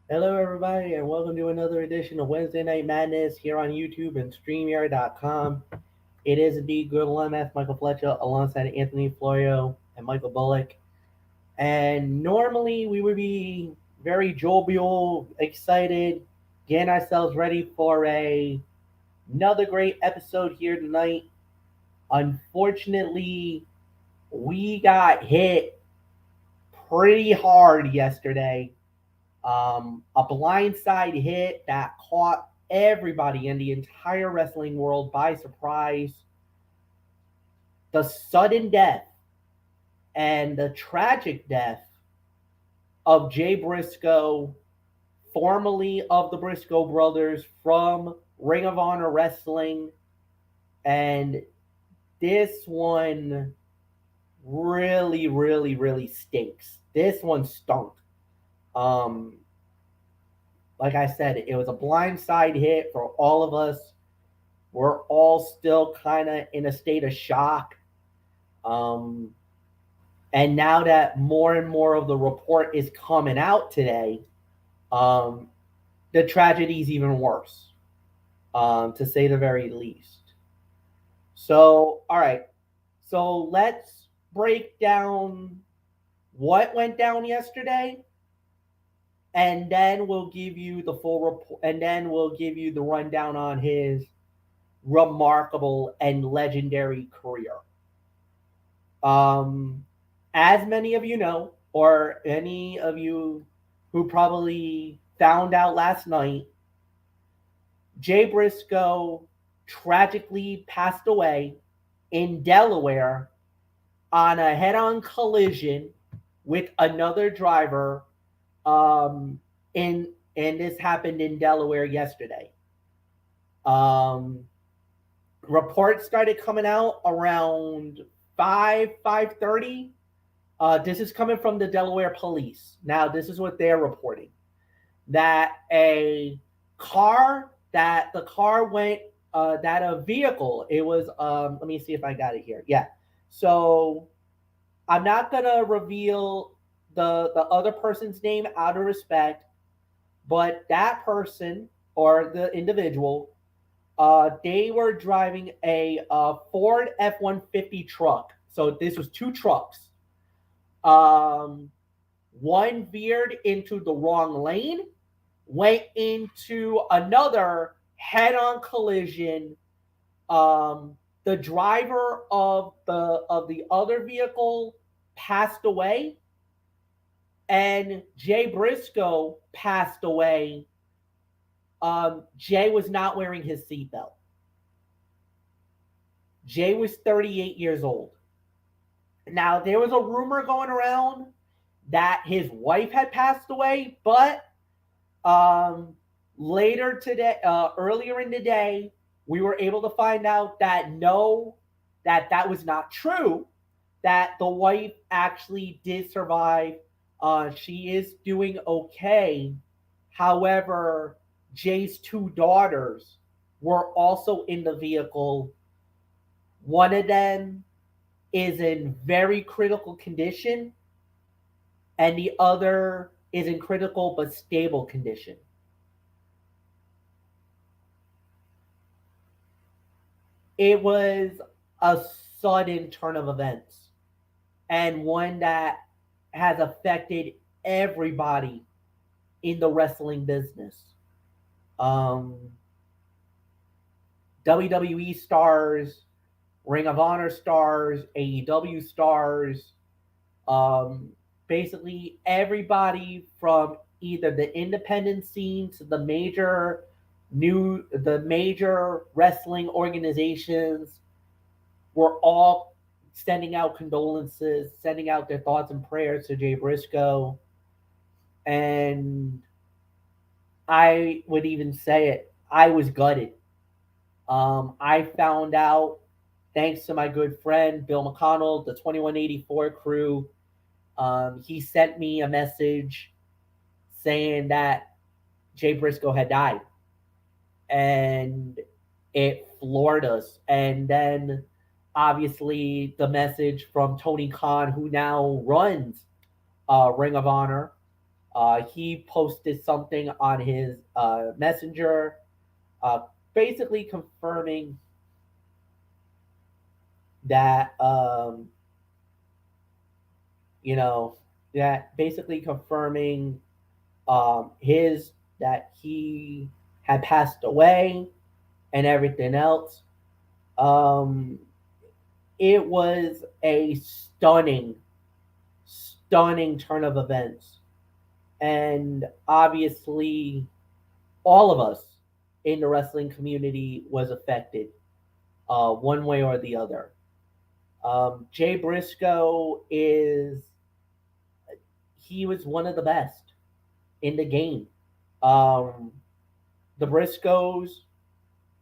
Hello, everybody, and welcome to another edition of Wednesday Night Madness here on YouTube and StreamYard.com. It is indeed Good LMF, Michael Fletcher, alongside Anthony Florio and Michael Bullock. And normally we would be very jovial, excited, getting ourselves ready for another great episode here tonight. Unfortunately, we got hit pretty hard yesterday. A blindside hit that caught everybody in the entire wrestling world by surprise. The sudden death and the tragic death of Jay Briscoe, formerly of the Briscoe brothers from Ring of Honor Wrestling. And this one really stinks. This one stunk. Um, like I said, it was a blindside hit for all of us. We're all still kind of in a state of shock. Um, and now that more and more of the report is coming out today, um, the tragedy is even worse, to say the very least. So, all right. So let's break down what went down yesterday, and then we'll give you the full report, and then we'll give you the rundown on his remarkable and legendary career. Um, as many of you know, or any of you who probably found out last night, Jay Briscoe tragically passed away in Delaware on a head on collision with another driver. Um, in, and this happened in Delaware yesterday. Um, Reports started coming out around 5:30. This is coming from the Delaware police. Now, this is what they're reporting: that the car went, that a vehicle. It was. Let me see if I got it here. Yeah. So I'm not gonna reveal the other person's name out of respect, but that person or the individual, they were driving a Ford F-150 truck. So this was two trucks. Um, One veered into the wrong lane, went into another head-on collision. The driver of the other vehicle passed away, and Jay Briscoe passed away. Jay was not wearing his seatbelt. Jay was 38 years old. Now, there was a rumor going around that his wife had passed away, but um, later today, earlier in the day, we were able to find out that no, that was not true. That the wife actually did survive. She is doing okay. However, Jay's two daughters were also in the vehicle. One of them is in very critical condition, and the other is in critical but stable condition. It was a sudden turn of events, and one that has affected everybody in the wrestling business. Um, WWE stars, Ring of Honor stars, AEW stars, um, basically everybody from either the independent scene to the major wrestling organizations were all sending out condolences, sending out their thoughts and prayers to Jay Briscoe. And I would even say it, I was gutted. I found out thanks to my good friend Bill McConnell, the 2184 crew. He sent me a message saying that Jay Briscoe had died, and it floored us. And then, obviously, the message from Tony Khan, who now runs Ring of Honor. He posted something on his messenger, uh, basically confirming that you know that basically confirming his that he had passed away and everything else. Um, it was a stunning turn of events, and obviously, all of us in the wrestling community was affected, one way or the other. Jay Briscoe is he was one of the best in the game. Um, the Briscoes,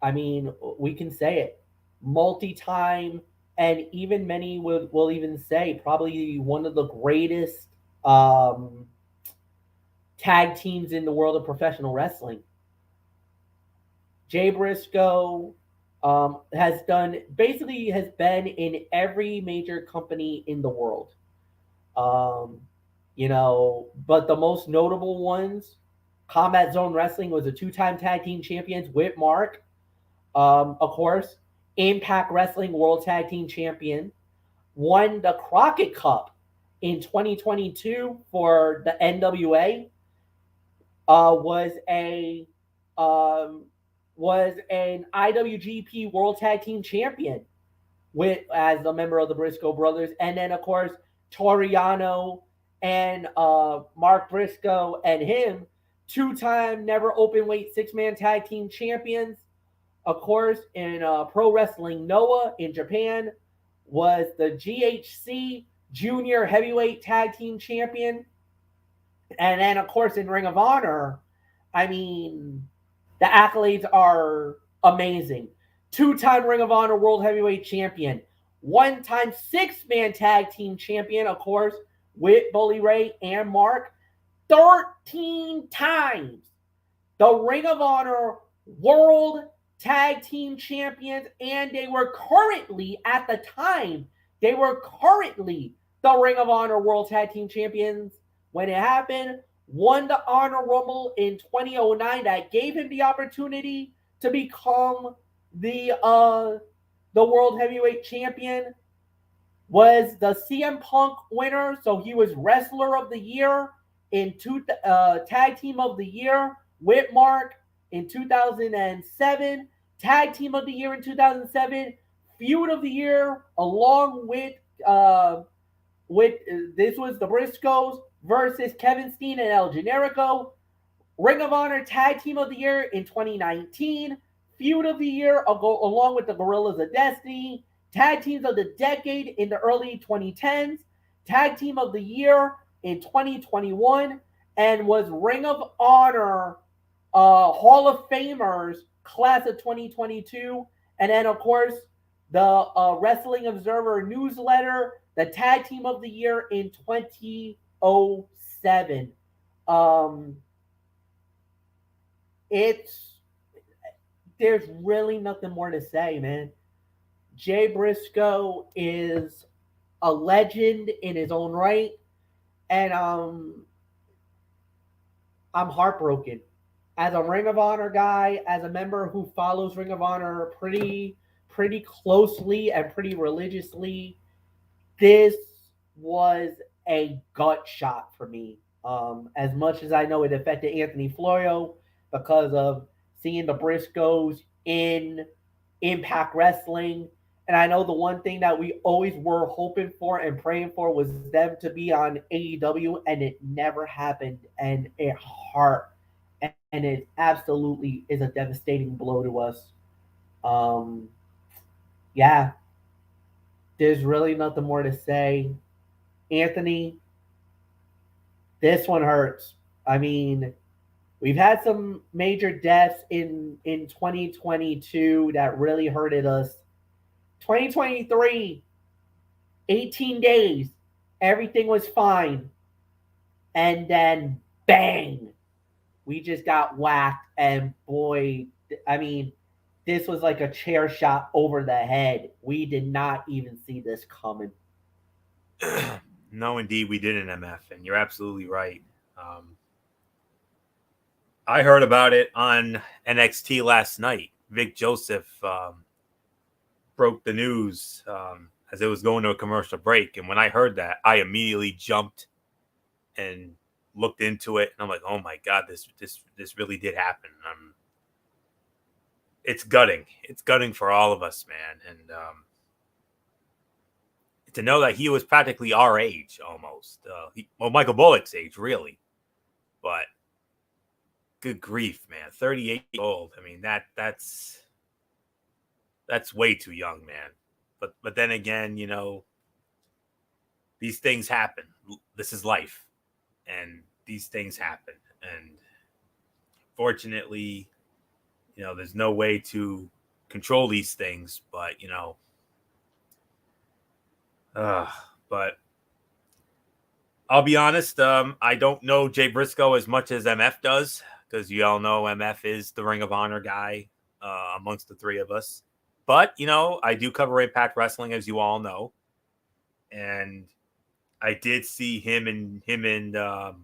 I mean, we can say it, multi-time, and even many will even say probably one of the greatest um, tag teams in the world of professional wrestling. Jay Briscoe has been in every major company in the world. Um, but the most notable ones, Combat Zone Wrestling was a two-time tag team champions with Mark. Of course, Impact Wrestling World Tag Team Champion, won the Crockett Cup in 2022 for the NWA. Was a was an IWGP World Tag Team Champion with as a member of the Briscoe brothers, and then of course Toriano and Mark Briscoe and him, two-time never open weight six-man tag team champions. Of course, in Pro Wrestling Noah in Japan, was the GHC Junior Heavyweight Tag Team Champion, and then of course in Ring of Honor, I mean the accolades are amazing. Two-time Ring of Honor World Heavyweight Champion, one-time six-man tag team champion, of course, with Bully Ray and Mark, 13 times the Ring of Honor World Tag Team Champions, and at the time, they were currently the Ring of Honor World Tag Team Champions when it happened. Won the Honor Rumble in 2009 that gave him the opportunity to become the World Heavyweight Champion. Was the CM Punk winner, so he was Wrestler of the Year in Tag Team of the Year with Mark in 2007, Tag Team of the Year in 2007, Feud of the Year along with this was the Briscoes versus Kevin Steen and El Generico, Ring of Honor Tag Team of the Year in 2019, Feud of the Year along with the Gorillas of Destiny, Tag Teams of the Decade in the early 2010s, Tag Team of the Year in 2021, and was Ring of Honor Hall of Famers class of 2022. And then, of course, the Wrestling Observer newsletter, the Tag Team of the Year in 2007. Um, it's there's really nothing more to say, man. Jay Briscoe is a legend in his own right, and I'm heartbroken. As a Ring of Honor guy, as a member who follows Ring of Honor pretty closely and pretty religiously, this was a gut shot for me. As much as I know it affected Anthony Florio because of seeing the Briscoes in Impact Wrestling. And I know the one thing that we always were hoping for and praying for was them to be on AEW, and it never happened. And it hurt. And it absolutely is a devastating blow to us. Um, yeah, there's really nothing more to say. Anthony, this one hurts. I mean, we've had some major deaths in 2022 that really hurted us. 2023, 18 days, everything was fine. And then bang, we just got whacked. And boy, I mean, this was like a chair shot over the head. We did not even see this coming. No, indeed, we didn't, MF, and you're absolutely right. I heard about it on NXT last night. Vic Joseph broke the news as it was going to a commercial break, and when I heard that, I immediately jumped and looked into it, and I'm like, "Oh my god, this really did happen." It's gutting. It's gutting for all of us, man, and to know that he was practically our age almost. Michael Bullock's age, really, but good grief, man, 38 years old. I mean that's way too young, man. But then again, these things happen. This is life, and these things happen. And fortunately, there's no way to control these things. But uh, but I'll be honest. I don't know Jay Briscoe as much as MF does, because you all know MF is the Ring of Honor guy amongst the three of us. But I do cover Impact Wrestling, as you all know, and I did see him and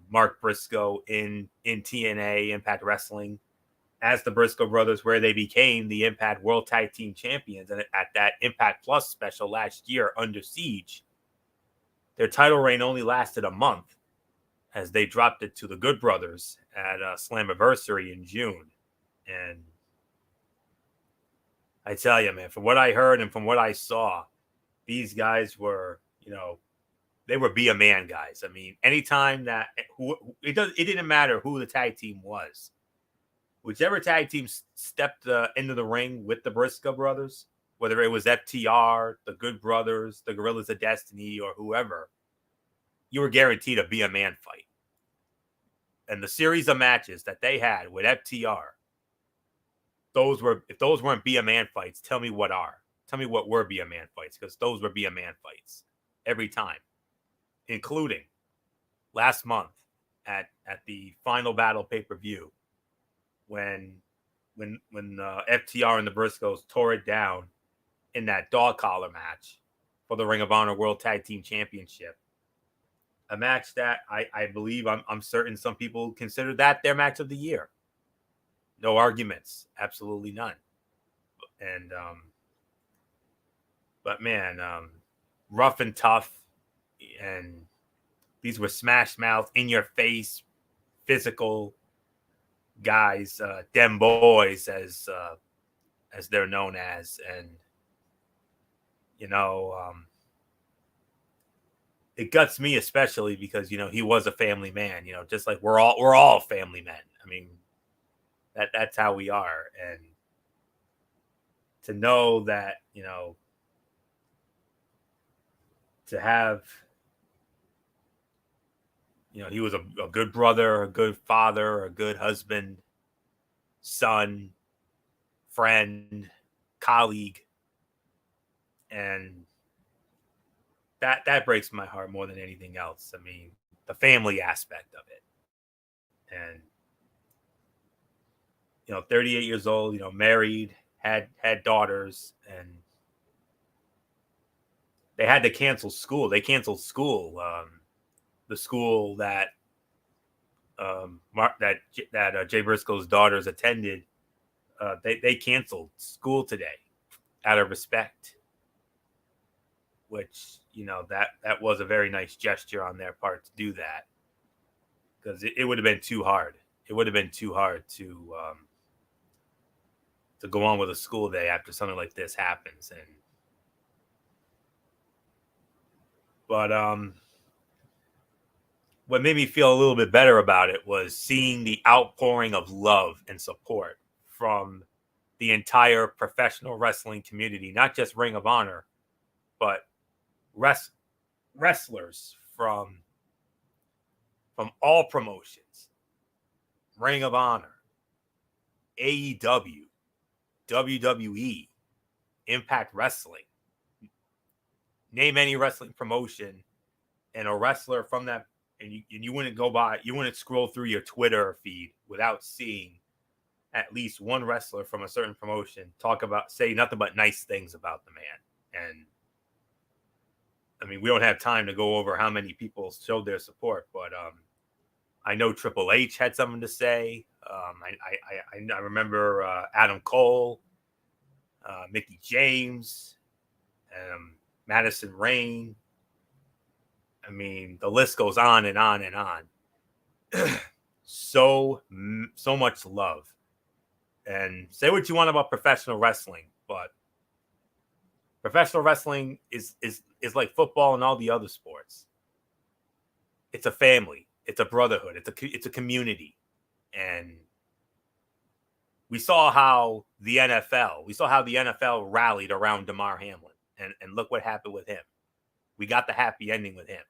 Mark Briscoe in TNA Impact Wrestling as the Briscoe brothers, where they became the Impact World Tag Team Champions. And at that Impact Plus special last year, Under Siege, their title reign only lasted a month, as they dropped it to the Good Brothers at Slammiversary in June. And I tell you, man, from what I heard and from what I saw, these guys were, they were be a man guys. I mean, anytime that it didn't matter who the tag team was. Whichever tag team stepped into the ring with the Briscoe brothers, whether it was FTR, the Good Brothers, the Gorillas of Destiny, or whoever, you were guaranteed a be a man fight. And the series of matches that they had with FTR, if those weren't be a man fights, tell me what are. Tell me what were be a man fights, because those were be a man fights every time, including last month at the Final Battle pay-per-view when FTR and the Briscoes tore it down in that dog collar match for the Ring of Honor World Tag Team Championship. A match that I believe, I'm certain some people consider that their match of the year. No arguments, absolutely none. And but man, rough and tough, and these were smash mouth, in your face, physical guys, dem boys as they're known as. And it guts me especially because he was a family man, just like we're all family men. I mean, that's how we are. And to know that, to have, he was a good brother, a good father, a good husband, son, friend, colleague, and that breaks my heart more than anything else. I mean, the family aspect of it. And 38 years old, married, had daughters, and they had to cancel school. They canceled school. The school that Jay Briscoe's daughters attended, they canceled school today out of respect, which that was a very nice gesture on their part to do that, because it would have been too hard. It would have been too hard to go on with a school day after something like this happens. But what made me feel a little bit better about it was seeing the outpouring of love and support from the entire professional wrestling community, not just Ring of Honor, but wrestlers from all promotions: Ring of Honor, AEW, WWE, Impact Wrestling. Name any wrestling promotion, and a wrestler from that, and you wouldn't scroll through your Twitter feed without seeing at least one wrestler from a certain promotion say nothing but nice things about the man. And I mean, we don't have time to go over how many people showed their support, but I know Triple H had something to say. I remember Adam Cole, Mickey James, Madison Rayne. I mean, the list goes on and on and on. So much love. And say what you want about professional wrestling, but professional wrestling is like football and all the other sports. It's a family. It's a brotherhood. It's a community. And we saw how the NFL rallied around Damar Hamlin. And look what happened with him. We got the happy ending with him.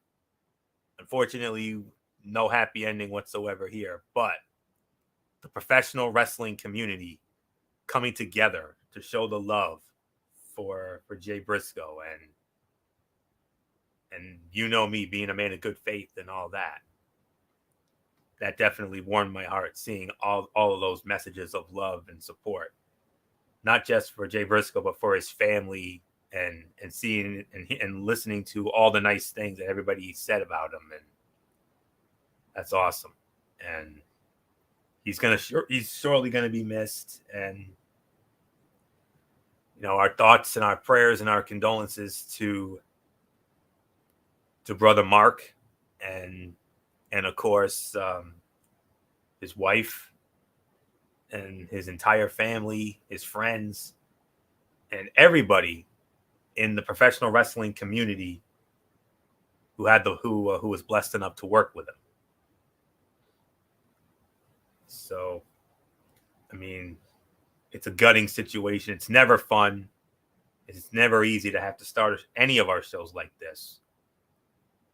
Unfortunately, no happy ending whatsoever here. But the professional wrestling community coming together to show the love for Jay Briscoe. And you know me being a man of good faith and all that. That definitely warmed my heart, seeing all of those messages of love and support, not just for Jay Briscoe, but for his family, and seeing and listening to all the nice things that everybody said about him. And that's awesome. And he's surely going to be missed. And, you know, our thoughts and our prayers and our condolences to brother Mark, and of course, his wife and his entire family, his friends, and everybody in the professional wrestling community who was blessed enough to work with him. So, I mean, it's a gutting situation. It's never fun. It's never easy to have to start any of our shows like this,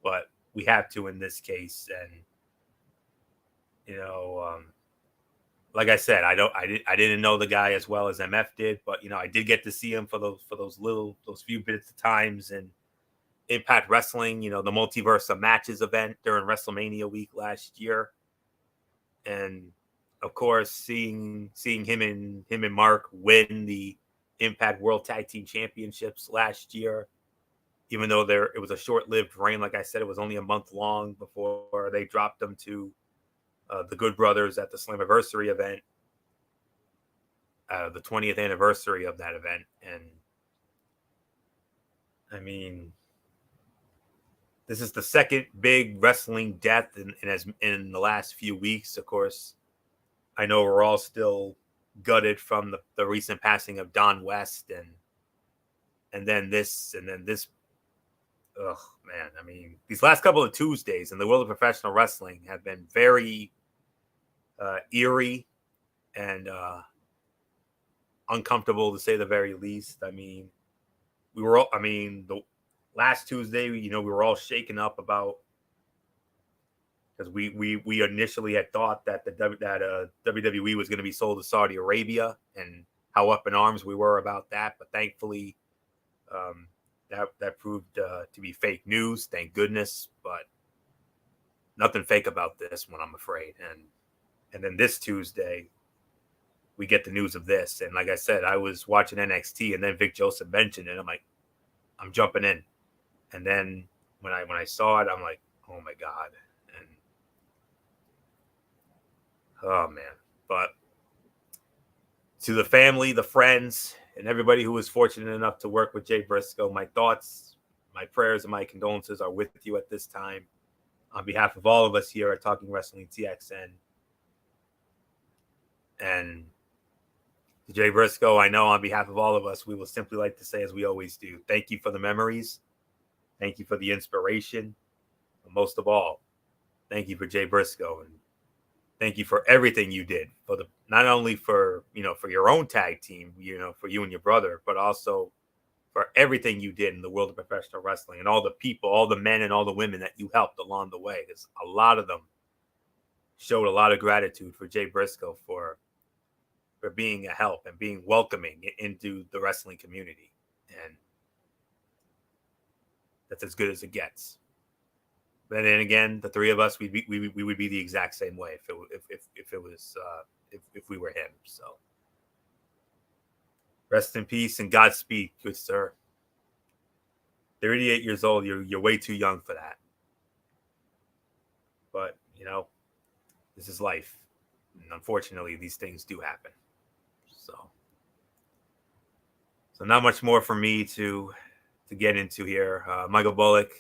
but we have to in this case. And, you know, like I said, I didn't know the guy as well as MF did, but, you know, I did get to see him for those few bits of times in Impact Wrestling, you know, the Multiverse of Matches event during WrestleMania week last year. And of course, seeing him and Mark win the Impact World Tag Team Championships last year, even though it was a short-lived reign. Like I said, it was only a month long before they dropped them to the Good Brothers at the Slammiversary event, the 20th anniversary of that event. And I mean, this is the second big wrestling death in the last few weeks. Of course, I know we're all still gutted from the recent passing of Don West, and then this. Oh man, I mean, these last couple of Tuesdays in the world of professional wrestling have been very eerie and uncomfortable, to say the very least. I mean, the last Tuesday, you know, we were all shaken up about, because we initially had thought that WWE was going to be sold to Saudi Arabia, and how up in arms we were about that. But thankfully, that proved to be fake news. Thank goodness. But nothing fake about this one, I'm afraid. And then this Tuesday, we get the news of this. And like I said, I was watching NXT, and then Vic Joseph mentioned it. I'm like, I'm jumping in. And then when I saw it, I'm like, oh my God. And oh man. But to the family, the friends, and everybody who was fortunate enough to work with Jay Briscoe, my thoughts, my prayers, and my condolences are with you at this time. On behalf of all of us here at Talking Wrestling TXN. And to Jay Briscoe, I know on behalf of all of us, we will simply like to say, as we always do, thank you for the memories. Thank you for the inspiration. But most of all, thank you for Jay Briscoe. And thank you for everything you did for not only for, you know, for your own tag team, you know, for you and your brother, but also for everything you did in the world of professional wrestling, and all the people, all the men and all the women that you helped along the way. Because a lot of them showed a lot of gratitude for Jay Briscoe for being a help and being welcoming into the wrestling community. And that's as good as it gets. But then again, the three of us, we would be the exact same way if we were him. So rest in peace and Godspeed, good sir. 38 years old, you're way too young for that. But, you know, this is life. And unfortunately, these things do happen. So not much more for me to get into here. Michael Bullock,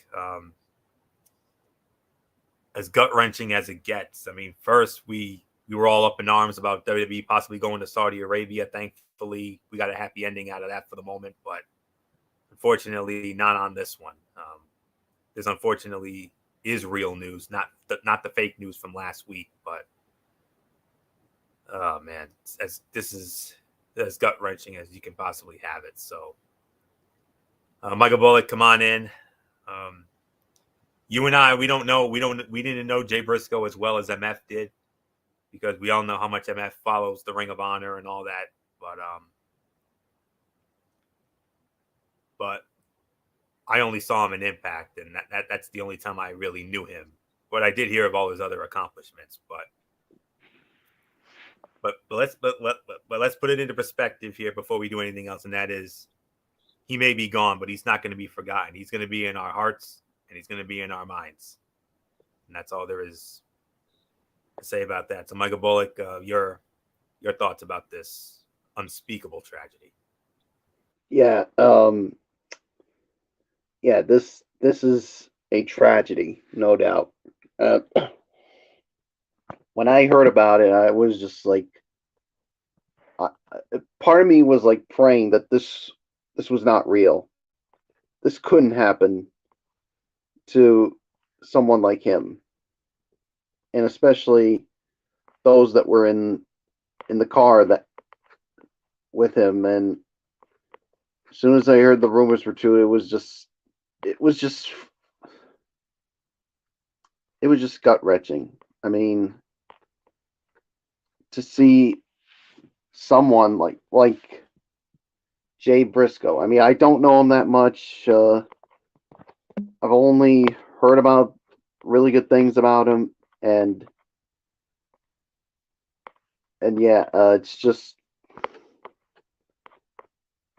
as gut wrenching as it gets. I mean, first we were all up in arms about WWE possibly going to Saudi Arabia. Thankfully, we got a happy ending out of that for the moment, but unfortunately, not on this one. This unfortunately is real news, not the fake news from last week. But oh man, this is as gut wrenching as you can possibly have it. So, Michael Bullock, come on in. You and I, we didn't know Jay Briscoe as well as MF did, because we all know how much MF follows the Ring of Honor and all that. But I only saw him in Impact, and that's the only time I really knew him. But I did hear of all his other accomplishments. But let's put it into perspective here before we do anything else, and that is, he may be gone, but he's not going to be forgotten. He's going to be in our hearts, and he's going to be in our minds, and that's all there is to say about that. So, Michael Bullock, your thoughts about this unspeakable tragedy? Yeah, yeah. This is a tragedy, no doubt. When I heard about it, I was just like, part of me was like praying that this was not real. This couldn't happen to someone like him, and especially those that were in the car that with him. And as soon as I heard the rumors were true, it was just gut wrenching. I mean, to see someone like Jay Briscoe. I mean, I don't know him that much. I've only heard about really good things about him, and yeah, it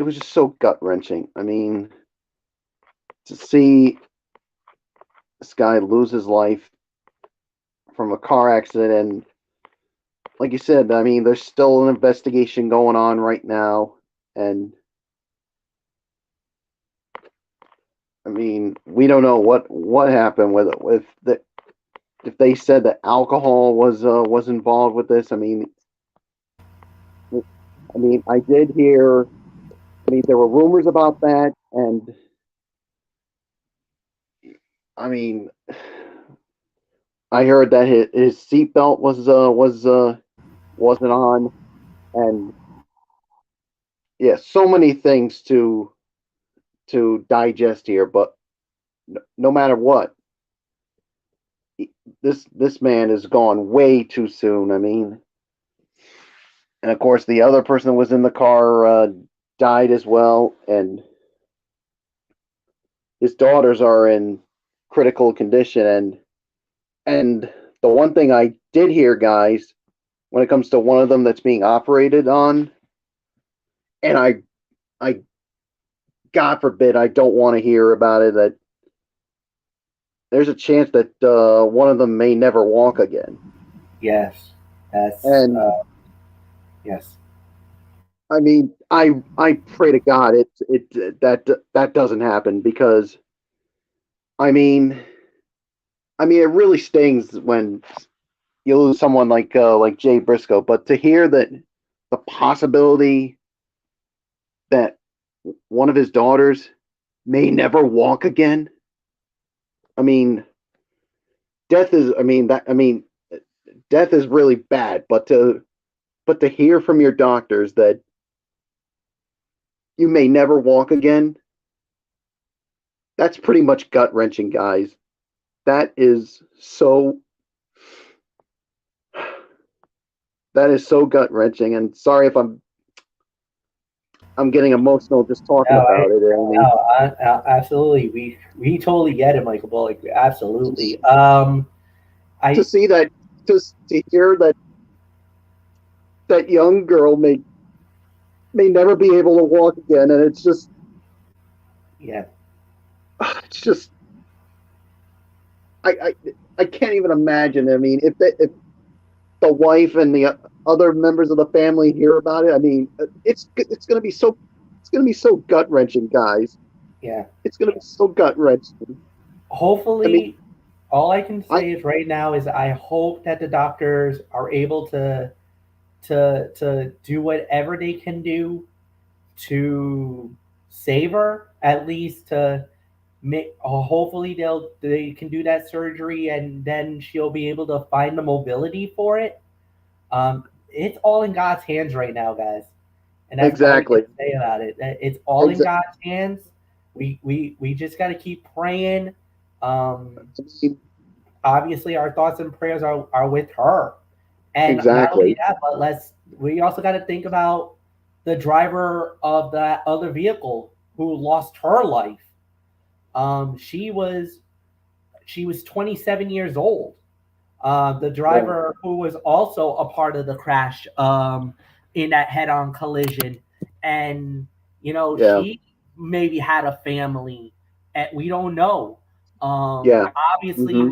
was just so gut wrenching. I mean, to see this guy lose his life from a car accident, and like you said, I mean, there's still an investigation going on right now, and I mean, we don't know what happened with it. If they said that alcohol was involved with this. I mean, I did hear. I mean, there were rumors about that, and I mean, I heard that his seatbelt wasn't on, and yeah, so many things to digest here. But no matter what, this man is gone way too soon. I mean, and of course, the other person that was in the car died as well, and his daughters are in critical condition. And the one thing I did hear, guys, when it comes to one of them that's being operated on, and I God forbid, I don't want to hear about it, that there's a chance that one of them may never walk again. Yes, that's And yes. I mean, I pray to God that doesn't happen, because I mean, it really stings when you lose someone like Jay Briscoe. But to hear that the possibility that one of his daughters may never walk again, I mean, death is. Death is really bad. But to hear from your doctors that you may never walk again, that's pretty much gut wrenching, guys. That is so. That is so gut wrenching, and sorry if I'm getting emotional just talking about it. Absolutely. We totally get it, Michael Bullock. Absolutely. To see that, to hear that young girl may never be able to walk again, and it's just, yeah, it's just, I can't even imagine. I mean, the wife and the other members of the family hear about it, I mean, it's going to be so gut wrenching, guys. Yeah. It's going to be so gut wrenching. I mean, Hopefully, all I can I say is right now is I hope that the doctors are able to do whatever they can do to save her, at least to make. Hopefully, they can do that surgery, and then she'll be able to find the mobility for it. It's all in God's hands right now, guys, and that's all we can exactly, say about it. It's all in exactly. God's hands. We just got to keep praying. Um, Obviously, our thoughts and prayers are with her, and not only Exactly. that, but we also got to think about the driver of that other vehicle who lost her life. Um, she was she was 27 years old. The Yeah. driver who was also a part of the crash, in that head-on collision, and Yeah. she maybe had a family, and we don't know. Yeah. Obviously, Hmm.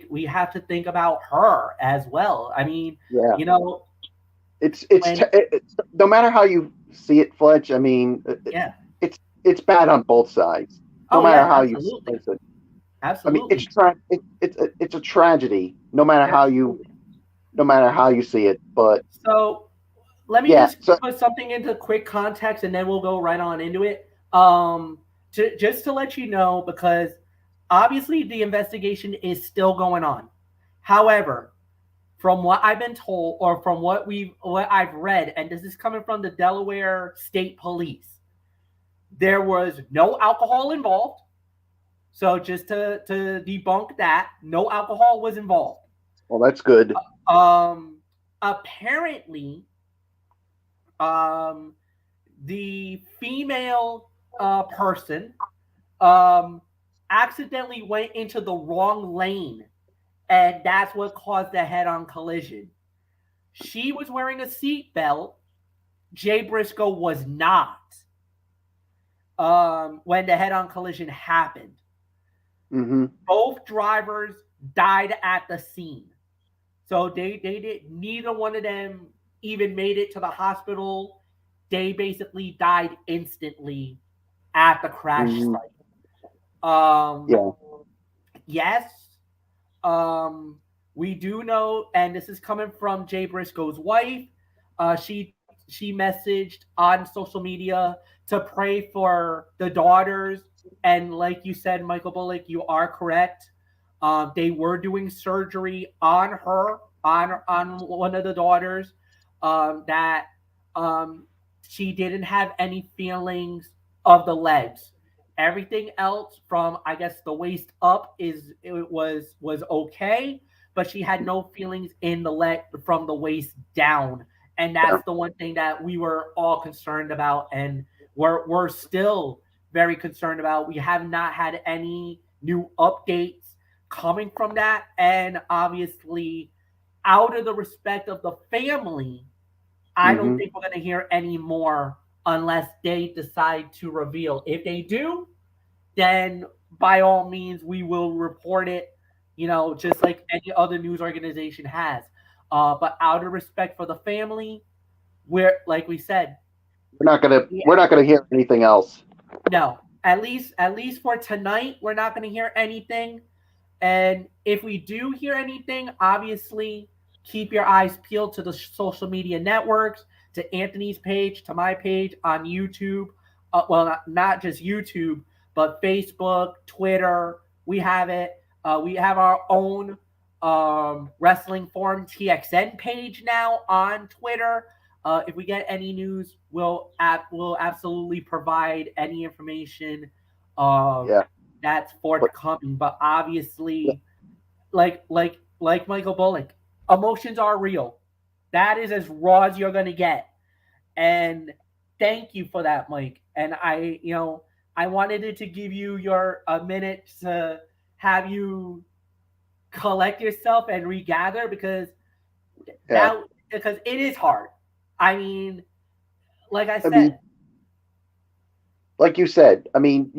we have to think about her as well. I mean, Yeah. you know, when It's no matter how you see it, Fletch. I mean, yeah, it's bad on both sides. No oh matter yeah, how you absolutely, slice it. I mean, absolutely, it's a tragedy. absolutely. No matter how you see it. But So let me yeah. just So put something into quick context, and then we'll go right on into it. Just to let you know, because obviously the investigation is still going on. However, from what I've been told, or from what I've read, and this is coming from the Delaware State Police, there was no alcohol involved. So just to debunk that, no alcohol was involved. well, that's good. Um, Apparently, um, the female person um, accidentally went into the wrong lane, and that's what caused the head-on collision. She was wearing a seatbelt. Jay Briscoe was not, when the head-on collision happened. Hmm. Both drivers died at the scene, so they did. Neither one of them even made it to the hospital. They basically died instantly at the crash Hmm. site. Um, Yeah. yes, we do know, and this is coming from Jay Briscoe's wife. She messaged on social media to pray for the daughters, and like you said, Michael Bullock, you are correct. They were doing surgery on her, on one of the daughters. That she didn't have any feelings of the legs. Everything else from, I guess, the waist up was okay, but she had no feelings in the leg from the waist down, and Yeah. that's the one thing that we were all concerned about, and we're still very concerned about. We have not had any new updates coming from that, and obviously, out of the respect of the family, I don't Hmm. think we're going to hear any more unless they decide to reveal. If they do, then by all means we will report it, just like any other news organization has. But out of respect for the family, we're, like we said, We're yeah, not gonna hear anything else. no. At least for tonight, we're not going to hear anything. And if we do hear anything, obviously keep your eyes peeled to the social media networks, to Anthony's page, to my page on YouTube. Well, not just YouTube, but Facebook, Twitter. We have it. We have our own Wrestling Forum TXN page now on Twitter. If we get any news, we'll absolutely provide any information Yeah. that's But forthcoming. But obviously, like Michael Bullock, emotions are real. That is as raw as you're gonna get. And thank you for that, Mike. And I wanted it to give you your a minute to have you collect yourself and regather, yeah. because it is hard. I mean, like I I said, mean, like you said, I mean,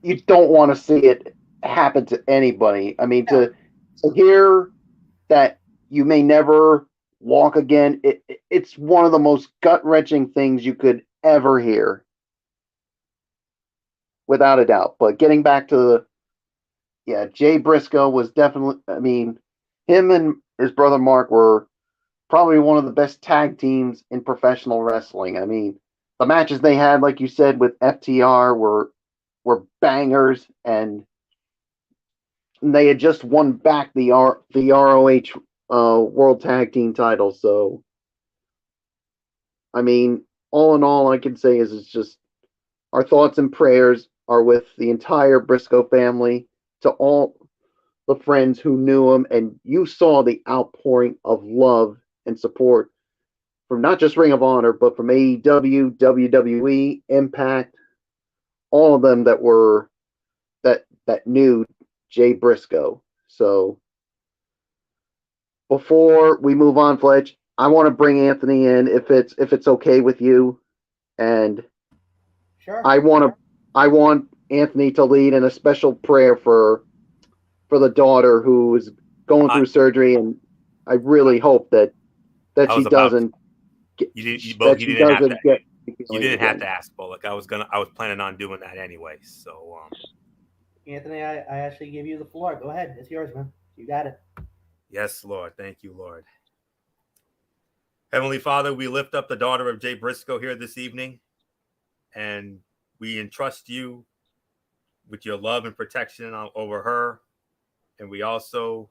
you don't want to see it happen to anybody. I mean, no, to hear that you may never walk again. It's one of the most gut-wrenching things you could ever hear, without a doubt. But getting back to Jay Briscoe was definitely. I mean, him and his brother Mark were probably one of the best tag teams in professional wrestling. I mean, the matches they had, like you said, with FTR were bangers, and they had just won back the ROH World Tag Team title. So, I mean, all in all, I can say is it's just our thoughts and prayers are with the entire Briscoe family, to all the friends who knew him, and you saw the outpouring of love and support from not just Ring of Honor, but from AEW, WWE, Impact, all of them that knew Jay Briscoe. So before we move on, Fletch, I want to bring Anthony in if it's okay with you, and Sure. I want Anthony to lead in a special prayer for the daughter who is going through surgery, and I really hope that she doesn't get You didn't have to ask, Bullock. I was planning on doing that anyway. So Anthony, I actually give you the floor. Go ahead. It's yours, man. You got it. yes, Lord. Thank you, Lord. Heavenly Father, we lift up the daughter of Jay Briscoe here this evening, and we entrust you with your love and protection over her, and we also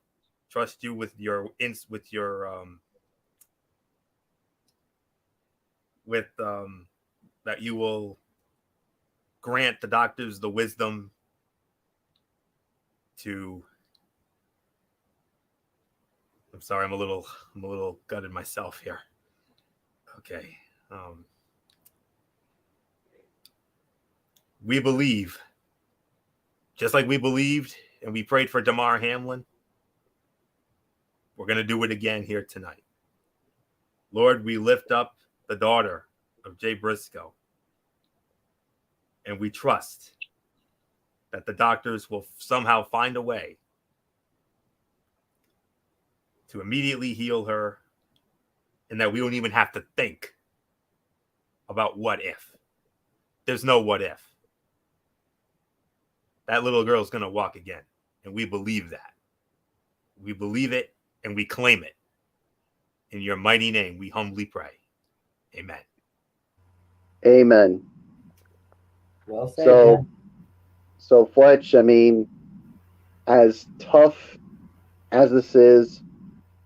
trust you with that you will grant the doctors the wisdom to. I'm sorry, I'm a little gutted myself here. Okay. We believe, just like we believed and we prayed for Damar Hamlin, we're going to do it again here tonight. Lord, we lift up the daughter of Jay Briscoe, and we trust that the doctors will somehow find a way to immediately heal her, and that we don't even have to think about what if. There's no what if. That little girl's going to walk again, and we believe that. We believe it, and we claim it. In your mighty name, we humbly pray. Amen. Amen. Well said. So Fletch, I mean, as tough as this is,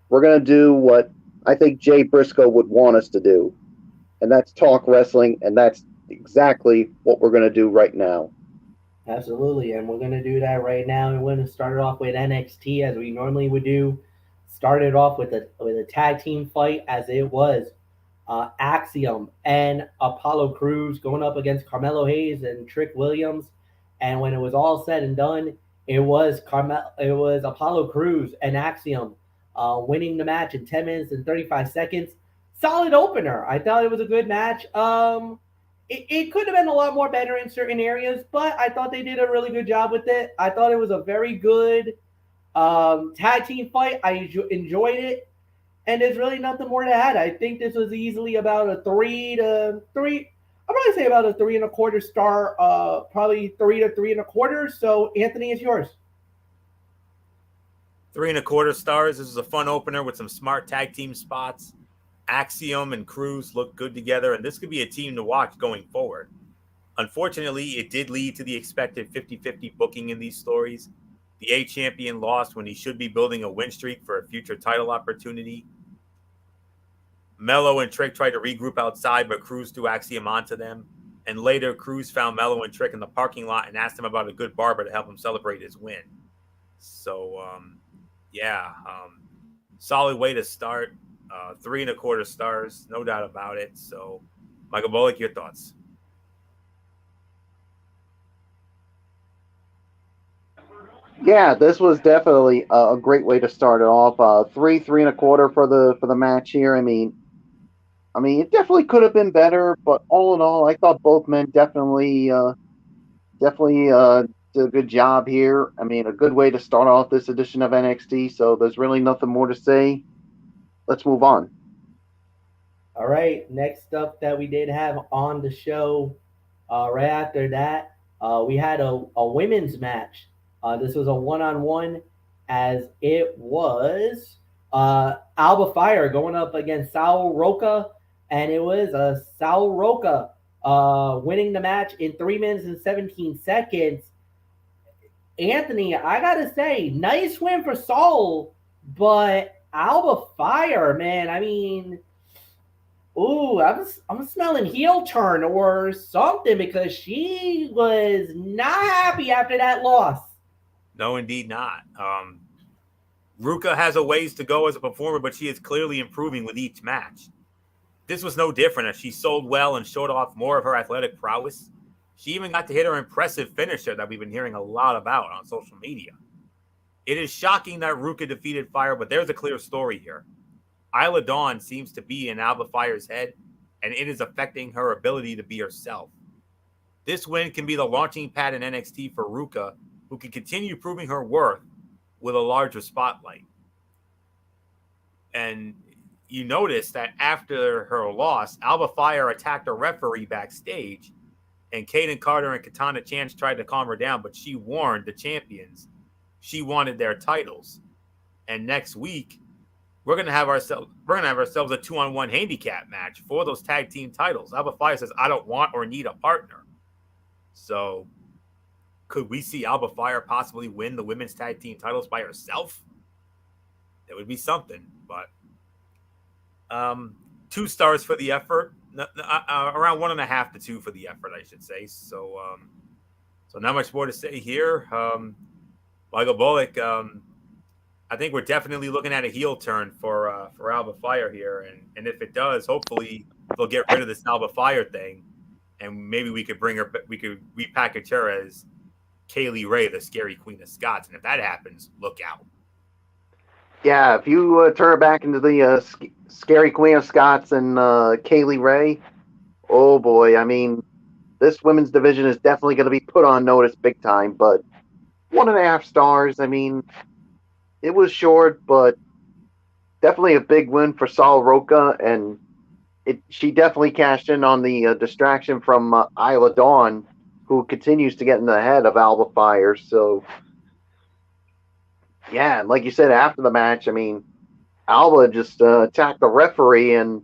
we're going to do what I think Jay Briscoe would want us to do, and that's talk wrestling, and that's exactly what we're going to do right now. Absolutely, and we're going to do that right now. And we're going to start it off with NXT as we normally would do. Started off with a tag team fight, as it was Axiom and Apollo Crews going up against Carmelo Hayes and Trick Williams. And when it was all said and done, it was Apollo Crews and Axiom winning the match in 10 minutes and 35 seconds. Solid opener. I thought it was a good match. It could have been a lot more better in certain areas, but I thought they did a really good job with it. I thought it was a very good tag team fight. I enjoyed it, and there's really nothing more to add. I think this was easily about a 3 to 3. I'll probably say about a 3.25 star, probably 3 to 3.25. So Anthony, it's yours. 3.25 stars. This is a fun opener with some smart tag team spots. Axiom and Cruz look good together, and this could be a team to watch going forward. Unfortunately, it did lead to the expected 50-50 booking in these stories. The A champion lost when he should be building a win streak for a future title opportunity. Mello and Trick tried to regroup outside, but Cruz threw Axiom onto them. And later, Cruz found Mello and Trick in the parking lot and asked him about a good barber to help him celebrate his win. So, solid way to start. 3.25 stars, no doubt about it. So, Michael Bullock, your thoughts? Yeah, this was definitely a great way to start it off. 3.25 for the match here. I mean, it definitely could have been better, but all in all, I thought both men definitely did a good job here. I mean, a good way to start off this edition of NXT. So there's really nothing more to say. let's move on. All right. Next up that we did have on the show, right after that, we had a women's match. This was a one-on-one, as it was Alba Fire going up against Sal Roca, and it was Sal Roca winning the match in 3 minutes and 17 seconds. Anthony, I gotta say, nice win for Saul, but Alba Fire, man, I mean, ooh, I'm smelling heel turn or something because she was not happy after that loss. No, indeed not. Ruka has a ways to go as a performer, but she is clearly improving with each match. This was no different as she sold well and showed off more of her athletic prowess. She even got to hit her impressive finisher that we've been hearing a lot about on social media. It is shocking that Ruka defeated Fire, but there's a clear story here. Isla Dawn seems to be in Alba Fire's head, and it is affecting her ability to be herself. This win can be the launching pad in NXT for Ruka, who can continue proving her worth with a larger spotlight. And you notice that after her loss, Alba Fire attacked a referee backstage, and Kaden Carter and Katana Chance tried to calm her down, but she warned the champions she wanted their titles. And next week, we're gonna have ourselves a 2-on-1 handicap match for those tag team titles. Alba Fire says, "I don't want or need a partner." So, could we see Alba Fire possibly win the women's tag team titles by herself? That would be something. But 2 stars for the effort, around 1.5 to 2 for the effort, I should say. So not much more to say here. Michael Bullock, I think we're definitely looking at a heel turn for Alba Fire here, and if it does, hopefully they'll get rid of this Alba Fire thing, and maybe we could repackage her as Kaylee Ray, the Scary Queen of Scots, and if that happens, look out. Yeah, if you turn her back into the Scary Queen of Scots and Kaylee Ray, oh boy, I mean, this women's division is definitely going to be put on notice big time, but 1.5 stars, I mean, it was short, but definitely a big win for Sal Roca, and she definitely cashed in on the distraction from Isla Dawn, who continues to get in the head of Alba Fire. So, yeah, and like you said, after the match, I mean, Alba just attacked the referee, and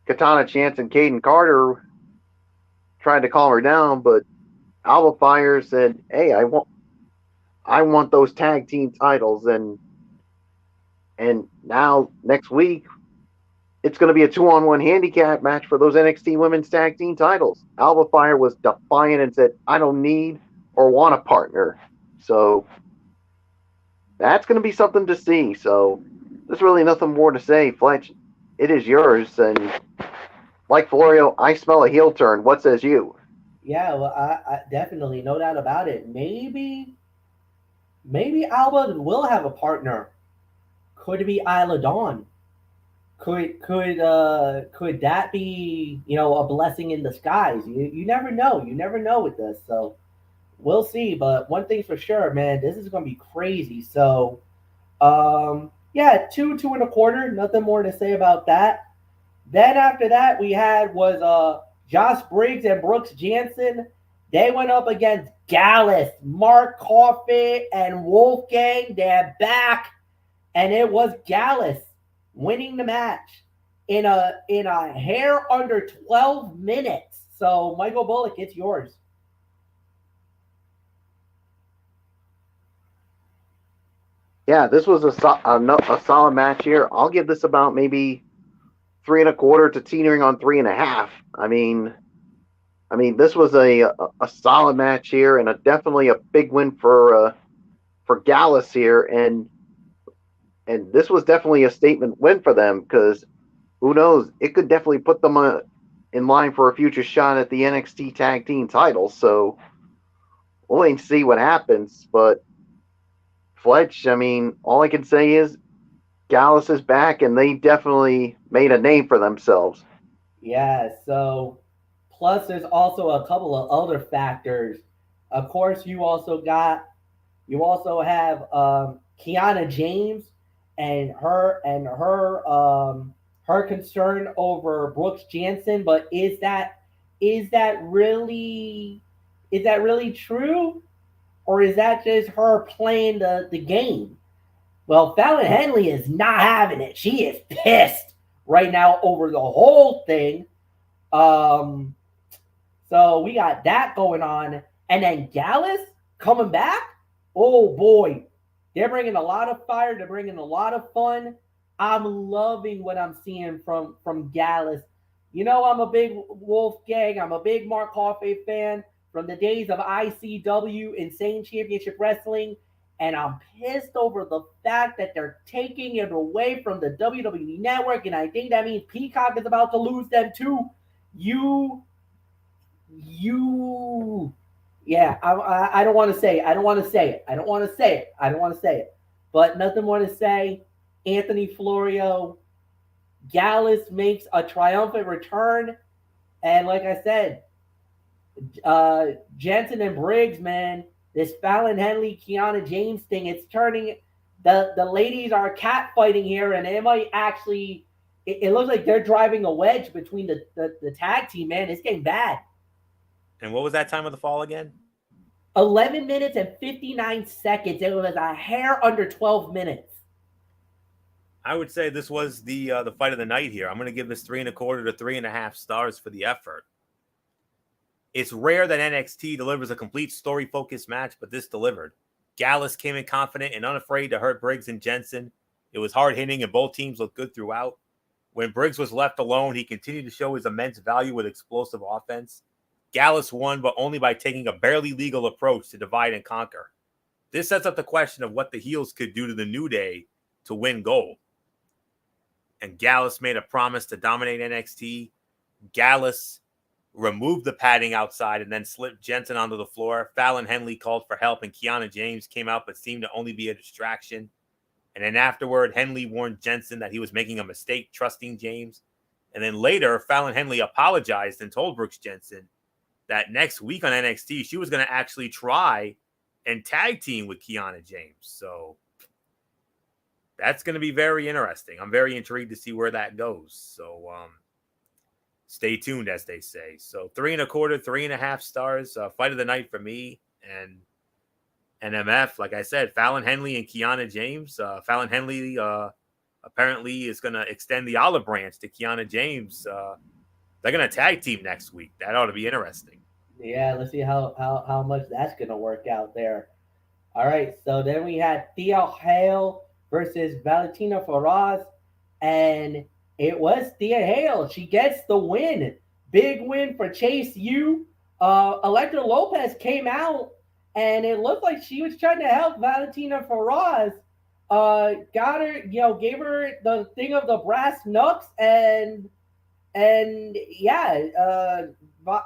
Katana Chance and Kaden Carter tried to calm her down, but Alba Fire said, "Hey, I want those tag team titles," and now next week it's going to be a 2-on-1 handicap match for those NXT Women's Tag Team titles. Alba Fire was defiant and said, "I don't need or want a partner." So that's going to be something to see. So there's really nothing more to say. Fletch, it is yours. And like Florio, I smell a heel turn. What says you? Yeah, well, I definitely, no doubt about it. Maybe Alba will have a partner. Could it be Isla Dawn? Could that be, a blessing in disguise? You never know. You never know with this. So we'll see. But one thing's for sure, man, this is gonna be crazy. So yeah, 2.25. Nothing more to say about that. Then after that, we had was Josh Briggs and Brooks Jansen. They went up against Gallus, Mark Coffey, and Wolfgang. They're back, and it was Gallus winning the match in a hair under 12 minutes. So Michael Bullock, it's yours. Yeah, this was a solid match here. I'll give this about maybe 3.25 to teetering on 3.5. I mean, this was a solid match here, and definitely a big win for Gallus here, and this was definitely a statement win for them, because who knows, it could definitely put them in line for a future shot at the NXT Tag Team titles. So we'll wait and see what happens. But Fletch, I mean, all I can say is Gallus is back, and they definitely made a name for themselves. Yeah, so plus there's also a couple of other factors. Of course, you also have Kiana James and her concern over Brooks Jansen, but is that really true, or is that just her playing the game? Well, Fallon Henley is not having it. She is pissed right now over the whole thing. Um, so we got that going on, and then Gallus coming back. Oh boy, they're bringing a lot of fire. They're bringing a lot of fun. I'm loving what I'm seeing from Gallus. You know, I'm a big Wolfgang. I'm a big Mark Coffey fan from the days of ICW, Insane Championship Wrestling, and I'm pissed over the fact that they're taking it away from the WWE Network, and I think that means Peacock is about to lose them too. You you yeah, I don't want to say it. I don't want to say it. I don't want to say it. I don't want to say it. But nothing more to say. Anthony Florio, Gallus makes a triumphant return. And like I said, Jensen and Briggs, man, this Fallon Henley, Kiana James thing, it's turning. The ladies are catfighting here, and it might actually. It looks like they're driving a wedge between the tag team, man. It's getting bad. And what was that time of the fall again? 11 minutes and 59 seconds. It was a hair under 12 minutes. I would say this was the fight of the night here. I'm going to give this 3.25 to 3.5 stars for the effort. It's rare that NXT delivers a complete story-focused match, but this delivered. Gallus came in confident and unafraid to hurt Briggs and Jensen. It was hard-hitting, and both teams looked good throughout. When Briggs was left alone, he continued to show his immense value with explosive offense. Gallus won, but only by taking a barely legal approach to divide and conquer. This sets up the question of what the heels could do to the New Day to win gold. And Gallus made a promise to dominate NXT. Gallus removed the padding outside and then slipped Jensen onto the floor. Fallon Henley called for help, and Kiana James came out but seemed to only be a distraction. And then afterward, Henley warned Jensen that he was making a mistake trusting James. And then later, Fallon Henley apologized and told Brooks Jensen that next week on NXT, she was going to actually try and tag team with Kiana James. So that's going to be very interesting. I'm very intrigued to see where that goes. So stay tuned, as they say. So 3.25, 3.5 stars. Fight of the night for me. And NMF, like I said, Fallon Henley and Kiana James. Fallon Henley apparently is going to extend the olive branch to Kiana James. They're going to tag team next week. That ought to be interesting. Yeah, let's see how much that's going to work out there. All right, so then we had Thea Hale versus Valentina Feroz, and it was Thea Hale. She gets the win. Big win for Chase U. Elektra Lopez came out, and it looked like she was trying to help Valentina Feroz. Got her, gave her the thing of the brass knucks, and yeah,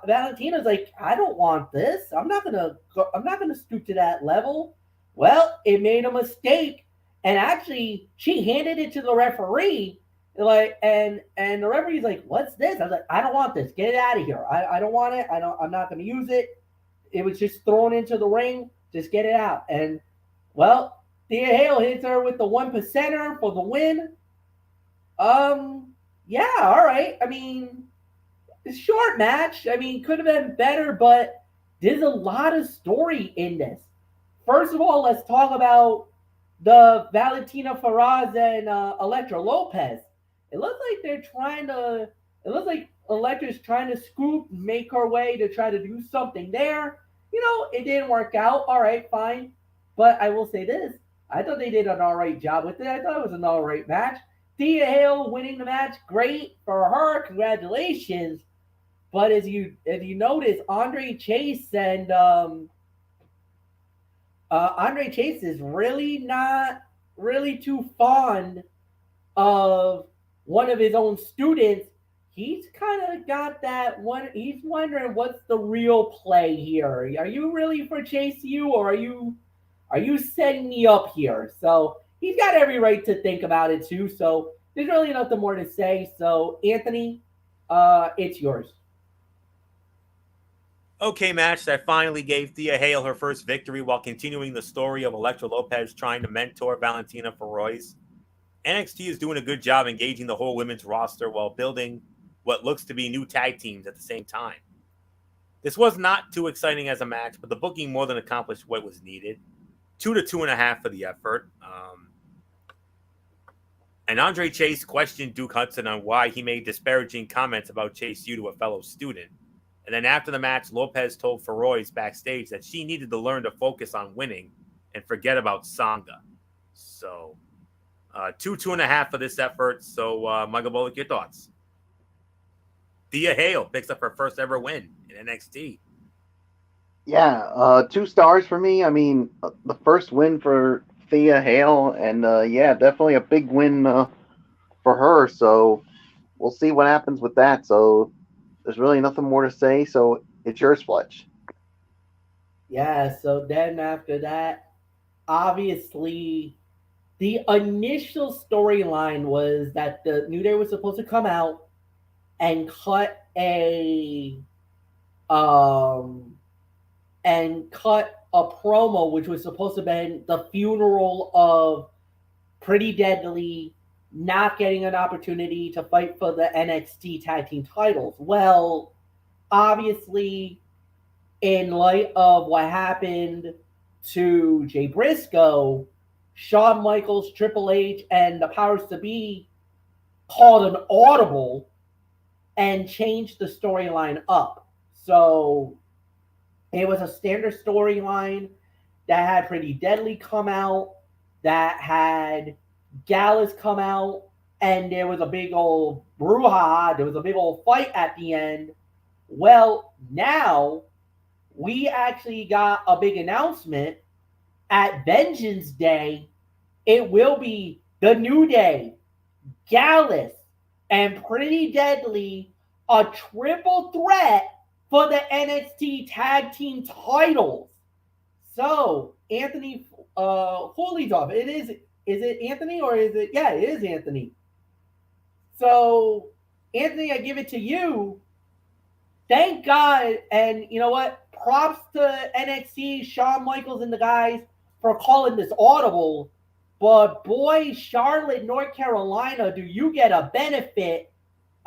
Valentina's like, I don't want this. I'm not gonna stoop to that level. Well, it made a mistake, and actually, she handed it to the referee. And the referee's like, "What's this?" I was like, "I don't want this. Get it out of here. I don't want it. I'm not gonna use it. It was just thrown into the ring. Just get it out." And well, Thea Hale hits her with the 1%er for the win. Yeah, all right. I mean, short match. I mean, could have been better, but there's a lot of story in this. First of all, let's talk about the Valentina Feroz and Elektra Lopez. It looks like they're trying to. It looks like Elektra's trying to scoop, make her way to try to do something there. It didn't work out. All right, fine. But I will say this: I thought they did an all right job with it. I thought it was an all right match. Thea Hale winning the match, great for her. Congratulations. But as you notice, Andre Chase is really not really too fond of one of his own students. He's kind of got that one. He's wondering what's the real play here. Are you really for Chase U, or are you setting me up here? So he's got every right to think about it too. So there's really nothing more to say. So Anthony, it's yours. Okay, match that finally gave Thea Hale her first victory while continuing the story of Elektra Lopez trying to mentor Valentina Feroz. NXT is doing a good job engaging the whole women's roster while building what looks to be new tag teams at the same time. This was not too exciting as a match, but the booking more than accomplished what was needed. 2 to 2.5 for the effort. And Andre Chase questioned Duke Hudson on why he made disparaging comments about Chase U to a fellow student. And then after the match, Lopez told Feroz backstage that she needed to learn to focus on winning and forget about Sangha. So, 2.5 for this effort. So, Michael Bullock, your thoughts? Thea Hale picks up her first ever win in NXT. Yeah, 2 stars for me. I mean, the first win for Thea Hale, and yeah, definitely a big win for her. So we'll see what happens with that. So there's really nothing more to say. So it's yours, Fletch. Yeah, so then after that, obviously, the initial storyline was that the New Day was supposed to come out and um cut a promo which was supposed to be the funeral of Pretty Deadly not getting an opportunity to fight for the NXT tag team titles. Well, obviously, in light of what happened to Jay Briscoe, Shawn Michaels, Triple H, and the powers to be called an audible and changed the storyline up. So it was a standard storyline that had Pretty Deadly come out, that had Gallus come out, and there was a big old brouhaha. There was a big old fight at the end. Well, now we actually got a big announcement at Vengeance Day. It will be the New Day, Gallus, and Pretty Deadly, a triple threat for the NXT tag team titles. So Anthony Hoolydove, is it Anthony or is it? Yeah, it is Anthony. So Anthony, I give it to you. Thank God, and you know what? Props to NXT, Shawn Michaels and the guys for calling this audible. But boy, Charlotte, North Carolina, do you get a benefit?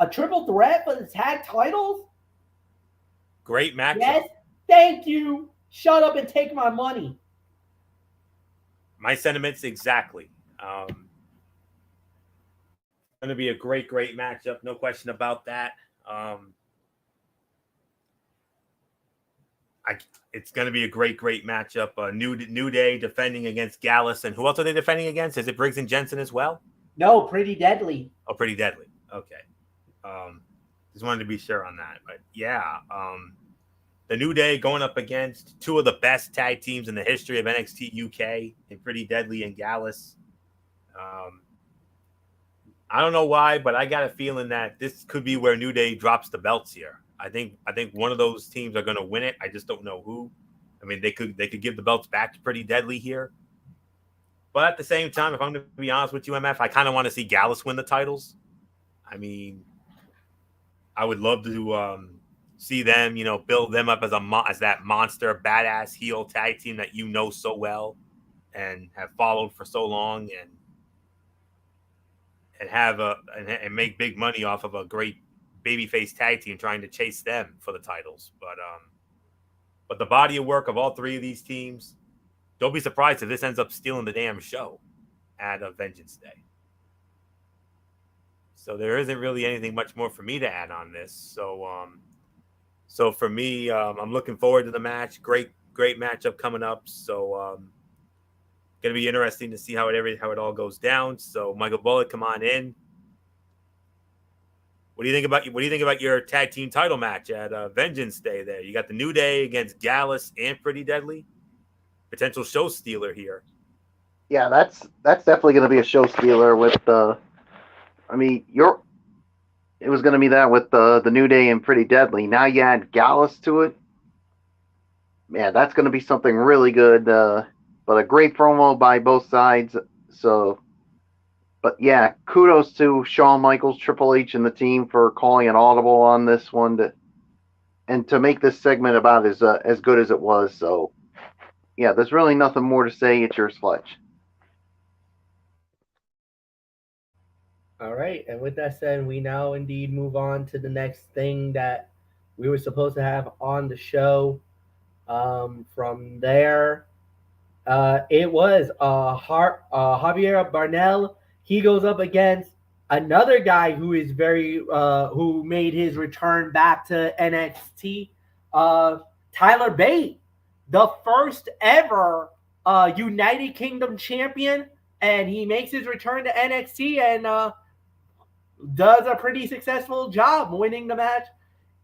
A triple threat for the tag titles? Great matchup. Yes, thank you. Shut up and take my money. My sentiments exactly. Going to be a great matchup. No question about that. It's going to be a great matchup. New Day defending against Gallus. And who else are they defending against? Is it Briggs and Jensen as well? No, Pretty Deadly. Oh, Pretty Deadly. Okay. Just wanted to be sure on that. But yeah, the New Day going up against 2 of the best tag teams in the history of NXT UK in Pretty Deadly and Gallus. I don't know why, but I got a feeling that this could be where New Day drops the belts here. I think one of those teams are going to win it. I just don't know who. I mean, they could give the belts back to Pretty Deadly here. But at the same time, if I'm going to be honest with you, MF, I kind of want to see Gallus win the titles. I mean, I would love to see them, build them up as that monster, badass heel tag team that you know so well and have followed for so long, and have and make big money off of a great babyface tag team trying to chase them for the titles. But the body of work of all 3 of these teams, don't be surprised if this ends up stealing the damn show at a Vengeance Day. So there isn't really anything much more for me to add on this. So for me, I'm looking forward to the match. Great matchup coming up. So going to be interesting to see how it all goes down. So Michael Bullock, come on in. What do you think about your tag team title match at Vengeance Day? There, you got the New Day against Gallus and Pretty Deadly. Potential show stealer here. Yeah, that's definitely going to be a show stealer. With it was going to be that with the New Day and Pretty Deadly. Now you add Gallus to it. Man, that's going to be something really good. But a great promo by both sides. So. But yeah, kudos to Shawn Michaels, Triple H, and the team for calling an audible on this one to make this segment about as good as it was. So yeah, there's really nothing more to say. It's yours, Fletch. All right. And with that said, we now indeed move on to the next thing that we were supposed to have on the show. From there, it was Javier Barnell. He goes up against another guy who is who made his return back to NXT, uh, Tyler Bate, the first ever United Kingdom champion, and he makes his return to NXT and does a pretty successful job winning the match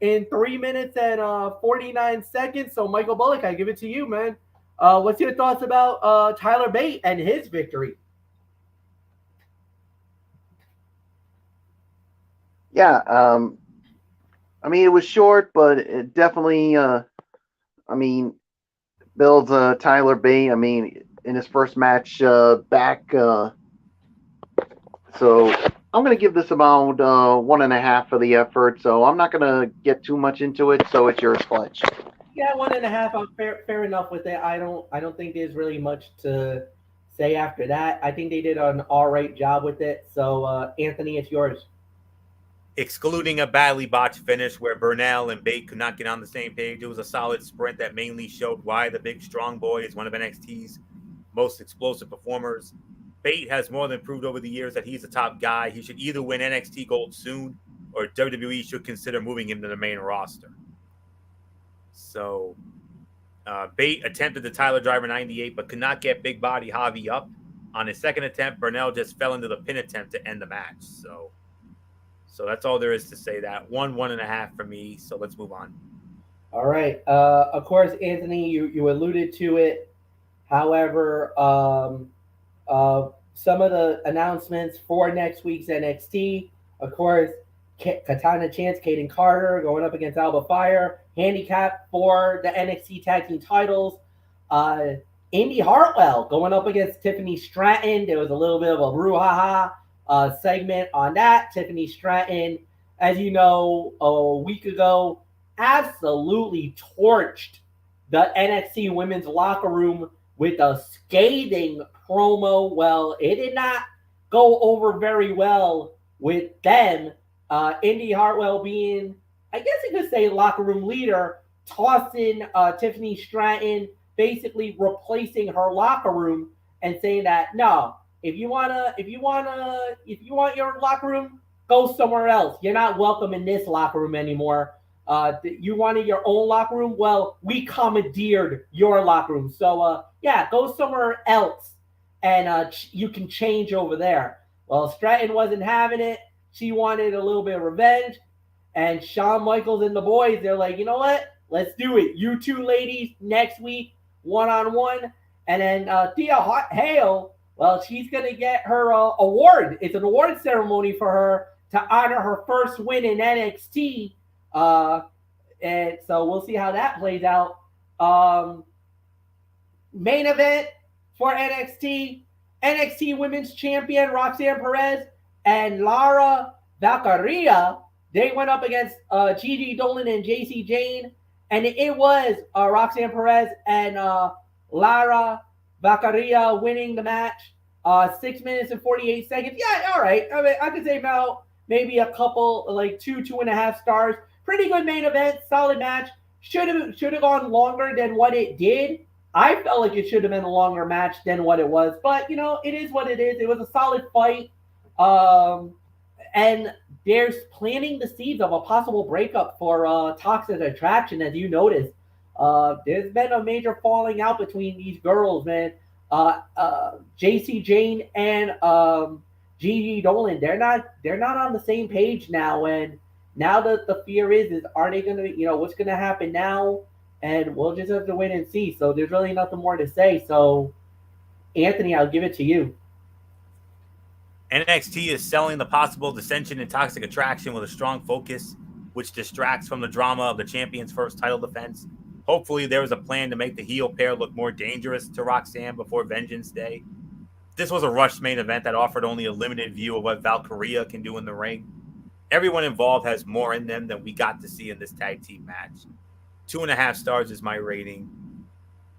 in 3 minutes and 49 seconds. So, Michael Bullock, I give it to you, man. What's your thoughts about Tyler Bate and his victory? Yeah, I mean, it was short, but it definitely, I mean, builds Tyler Bate. I mean, in his first match back. So I'm going to give this about 1.5 for the effort. So I'm not going to get too much into it. So it's yours, Fletch. Yeah, 1.5. I'm fair enough with it. I don't think there's really much to say after that. I think they did an all right job with it. So Anthony, it's yours. Excluding a badly botched finish where Burnell and Bate could not get on the same page, it was a solid sprint that mainly showed why the big strong boy is one of NXT's most explosive performers. Bate has more than proved over the years that he's a top guy. He should either win NXT Gold soon or WWE should consider moving him to the main roster. So Bate attempted the Tyler Driver 98 but could not get big body Javi up. On his second attempt, Burnell just fell into the pin attempt to end the match. So that's all there is to say. That 1.5 for me. So let's move on. All right. Of course, Anthony, you alluded to it. However, some of the announcements for next week's NXT, of course, Katana Chance, Kaden Carter going up against Alba Fire, handicap for the NXT Tag Team titles. Indy Hartwell going up against Tiffany Stratton. There was a little bit of a brouhaha segment on that. Tiffany Stratton, as you know, a week ago, absolutely torched the NXT women's locker room with a scathing promo. Well, it did not go over very well with them. Indy Hartwell being, I guess you could say, locker room leader, tossing Tiffany Stratton, basically replacing her locker room and saying that no, if you want your locker room, go somewhere else. You're not welcome in this locker room anymore. You wanted your own locker room? Well, we commandeered your locker room. So, yeah, go somewhere else and you can change over there. Well, Stratton wasn't having it. She wanted a little bit of revenge. And Shawn Michaels and the boys, they're like, you know what? Let's do it. You two ladies next week, one-on-one. And then Thea Hale, well, she's going to get her award. It's an award ceremony for her to honor her first win in NXT. And so we'll see how that plays out. Main event for NXT Women's Champion Roxanne Perez and Lara Valkyria. They went up against Gigi Dolan and JC Jane, and it was Roxanne Perez and Lara Valkyria winning the match. 6 minutes and 48 seconds. Yeah, all right. I mean, I could say about maybe a couple, like 2.5 stars. Pretty good main event, solid match. Should have gone longer than what it did. I felt like it should have been a longer match than what it was, but you know, it is what it is. It was a solid fight, and there's planting the seeds of a possible breakup for Toxic Attraction, as you noticed. There's been a major falling out between these girls, man. JC Jane and Gigi Dolan, they're not on the same page now, and now the fear is are they gonna, what's gonna happen now? And we'll just have to wait and see. So there's really nothing more to say. So Anthony, I'll give it to you. NXT is selling the possible dissension and Toxic Attraction with a strong focus, which distracts from the drama of the champion's first title defense. Hopefully there is a plan to make the heel pair look more dangerous to Roxanne before Vengeance Day. This was a rushed main event that offered only a limited view of what Valkyria can do in the ring. Everyone involved has more in them than we got to see in this tag team match. 2.5 stars is my rating.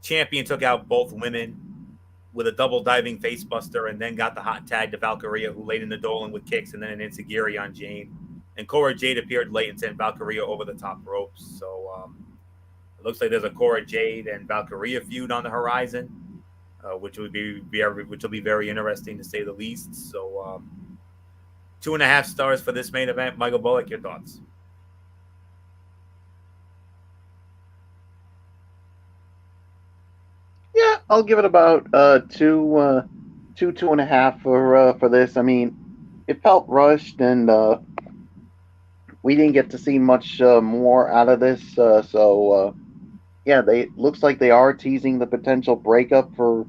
Champion took out both women. with a double diving facebuster and then got the hot tag to Valkyria, who laid in the Dolan with kicks and then an enziguri on Jane. And Cora Jade appeared late and sent Valkyria over the top ropes. So it looks like there's a Cora Jade and Valkyria feud on the horizon, which will be very interesting to say the least. So 2.5 stars for this main event. Michael Bullock, your thoughts? Yeah, I'll give it about 2.5 for this. I mean, it felt rushed, and we didn't get to see much more out of this. Yeah, looks like they are teasing the potential breakup for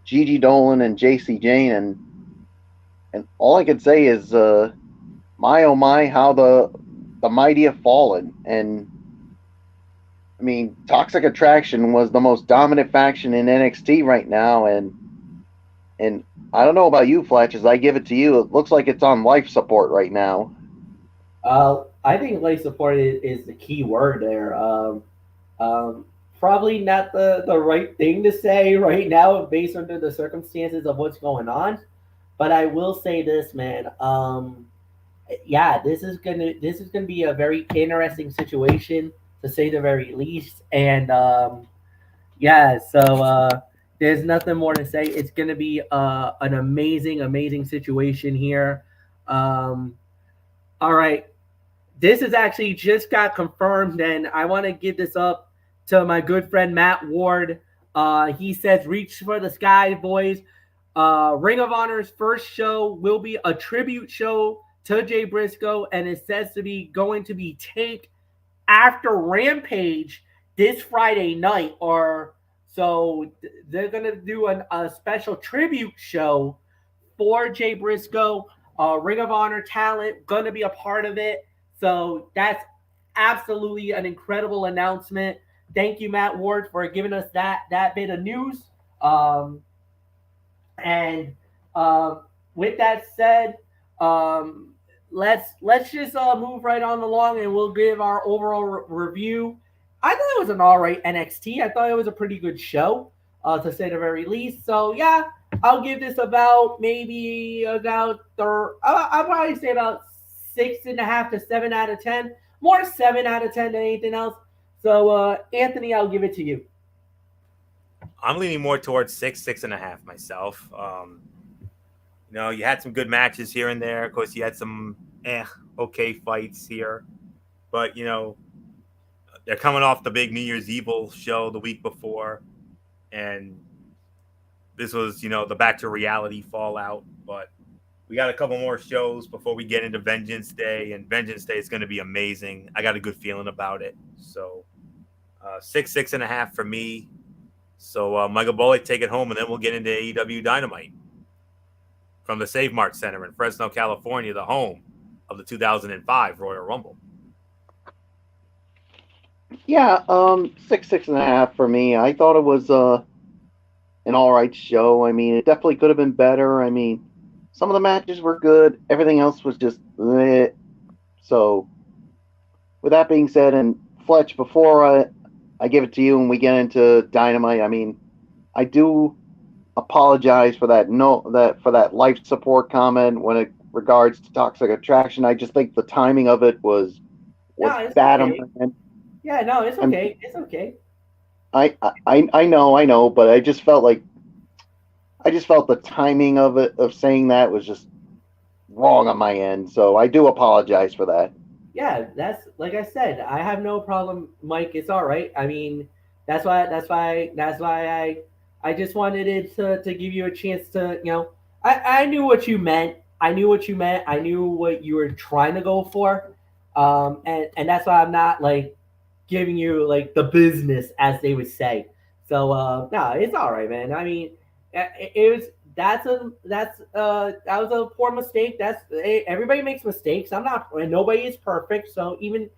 Gigi Dolan and JC Jane, and all I could say is, my oh my, how the mighty have fallen. And I mean, Toxic Attraction was the most dominant faction in NXT right now, and I don't know about you, Fletch. As I give it to you, it looks like it's on life support right now. I think life support is the key word there. Probably not the right thing to say right now based on the circumstances of what's going on. But I will say this, man. Yeah, this is gonna be a very interesting situation to say the very least. And yeah, so there's nothing more to say. It's gonna be an amazing situation here. All right, this is actually just got confirmed, and I want to give this up to my good friend Matt Ward. He says, "Reach for the sky, boys." Ring of Honor's first show will be a tribute show to Jay Briscoe, and it says to be going to be taped after Rampage this Friday night. Or so they're gonna do a special tribute show for Jay Briscoe. Ring of Honor talent gonna be a part of it. So that's absolutely an incredible announcement. Thank you, Matt Ward, for giving us that bit of news. And with that said, let's just move right on along, and we'll give our overall review. I thought it was an all right NXT. I thought it was a pretty good show, to say the very least. So yeah, I'll give this about I'll probably say about 6.5 to 7 out of 10. More 7 out of 10 than anything else. So Anthony, I'll give it to you. I'm leaning more towards 6.5 myself. You had some good matches here and there. Of course, you had some okay fights here, but they're coming off the big New Year's Evil show the week before, and this was the back to reality fallout. But we got a couple more shows before we get into Vengeance Day, and Vengeance Day is going to be amazing. I got a good feeling about it. So 6.5 for me. So Michael Bullock, take it home, and then we'll get into AEW Dynamite from the Save Mart Center in Fresno, California, the home of the 2005 Royal Rumble. Yeah, 6.5 for me. I thought it was an all right show. I mean, it definitely could have been better. I mean, some of the matches were good. Everything else was just bleh. So, with that being said, and Fletch, before I give it to you and we get into Dynamite, I mean, I do apologize for that for that life support comment when it regards to Toxic Attraction. I just think the timing of it was bad. Okay. Yeah, no, it's okay. It's okay. I know, but I just felt the timing of saying that was just wrong on my end. So I do apologize for that. Yeah, that's like I said. I have no problem, Mike. It's all right. I mean, that's why I just wanted it to give you a chance to I knew what you meant. I knew what you were trying to go for, and that's why I'm not like giving you like the business, as they would say. So no, it's all right, man. I mean, it was that was a poor mistake. Everybody makes mistakes. Nobody is perfect. So even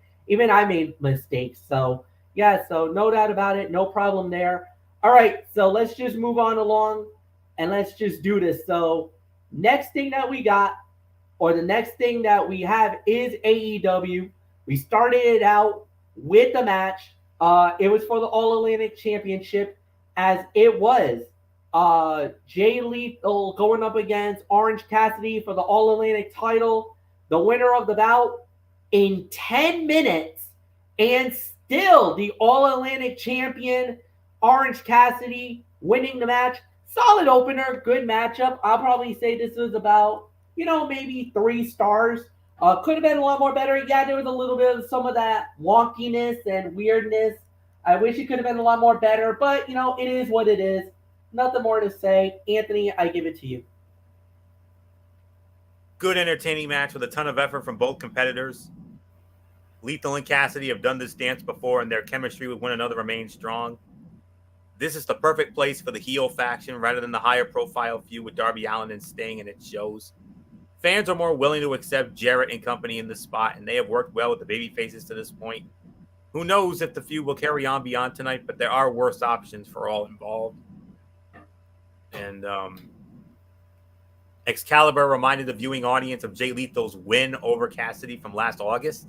I made mistakes. So yeah, so no doubt about it. No problem there. All right, so let's just move on along and let's just do this. So next thing that we got, or the next thing that we have, is AEW. We started it out with the match. It was for the All Atlantic Championship, as it was Jay Lethal going up against Orange Cassidy for the All Atlantic title. The winner of the bout in 10 minutes, and still the All Atlantic champion, Orange Cassidy, winning the match. Solid opener, good matchup. I'll probably say this was about, maybe 3 stars. Could have been a lot more better. Yeah, there was a little bit of some of that wonkiness and weirdness. I wish it could have been a lot more better, but it is what it is. Nothing more to say. Anthony, I give it to you. Good, entertaining match with a ton of effort from both competitors. Lethal and Cassidy have done this dance before, and their chemistry with one another remains strong. This is the perfect place for the heel faction rather than the higher profile feud with Darby Allin and Sting, and it shows. Fans are more willing to accept Jarrett and company in this spot, and they have worked well with the babyfaces to this point. Who knows if the feud will carry on beyond tonight, but there are worse options for all involved. And Excalibur reminded the viewing audience of Jay Lethal's win over Cassidy from last August.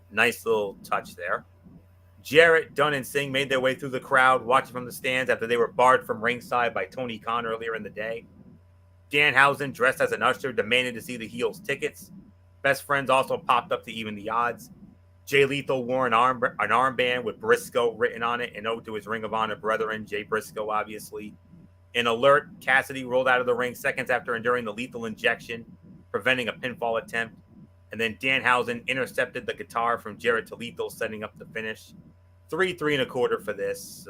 Nice little touch there. Jarrett, Dunn, and Singh made their way through the crowd, watching from the stands after they were barred from ringside by Tony Khan earlier in the day. Danhausen, dressed as an usher, demanded to see the heels' tickets. Best Friends also popped up to even the odds. Jay Lethal wore an armband with Briscoe written on it, an ode to his Ring of Honor brethren, Jay Briscoe, obviously. In Alert, Cassidy rolled out of the ring seconds after enduring the lethal injection, preventing a pinfall attempt. And then Danhausen intercepted the guitar from Jarrett to Lethal, setting up the finish. 3.25 for this.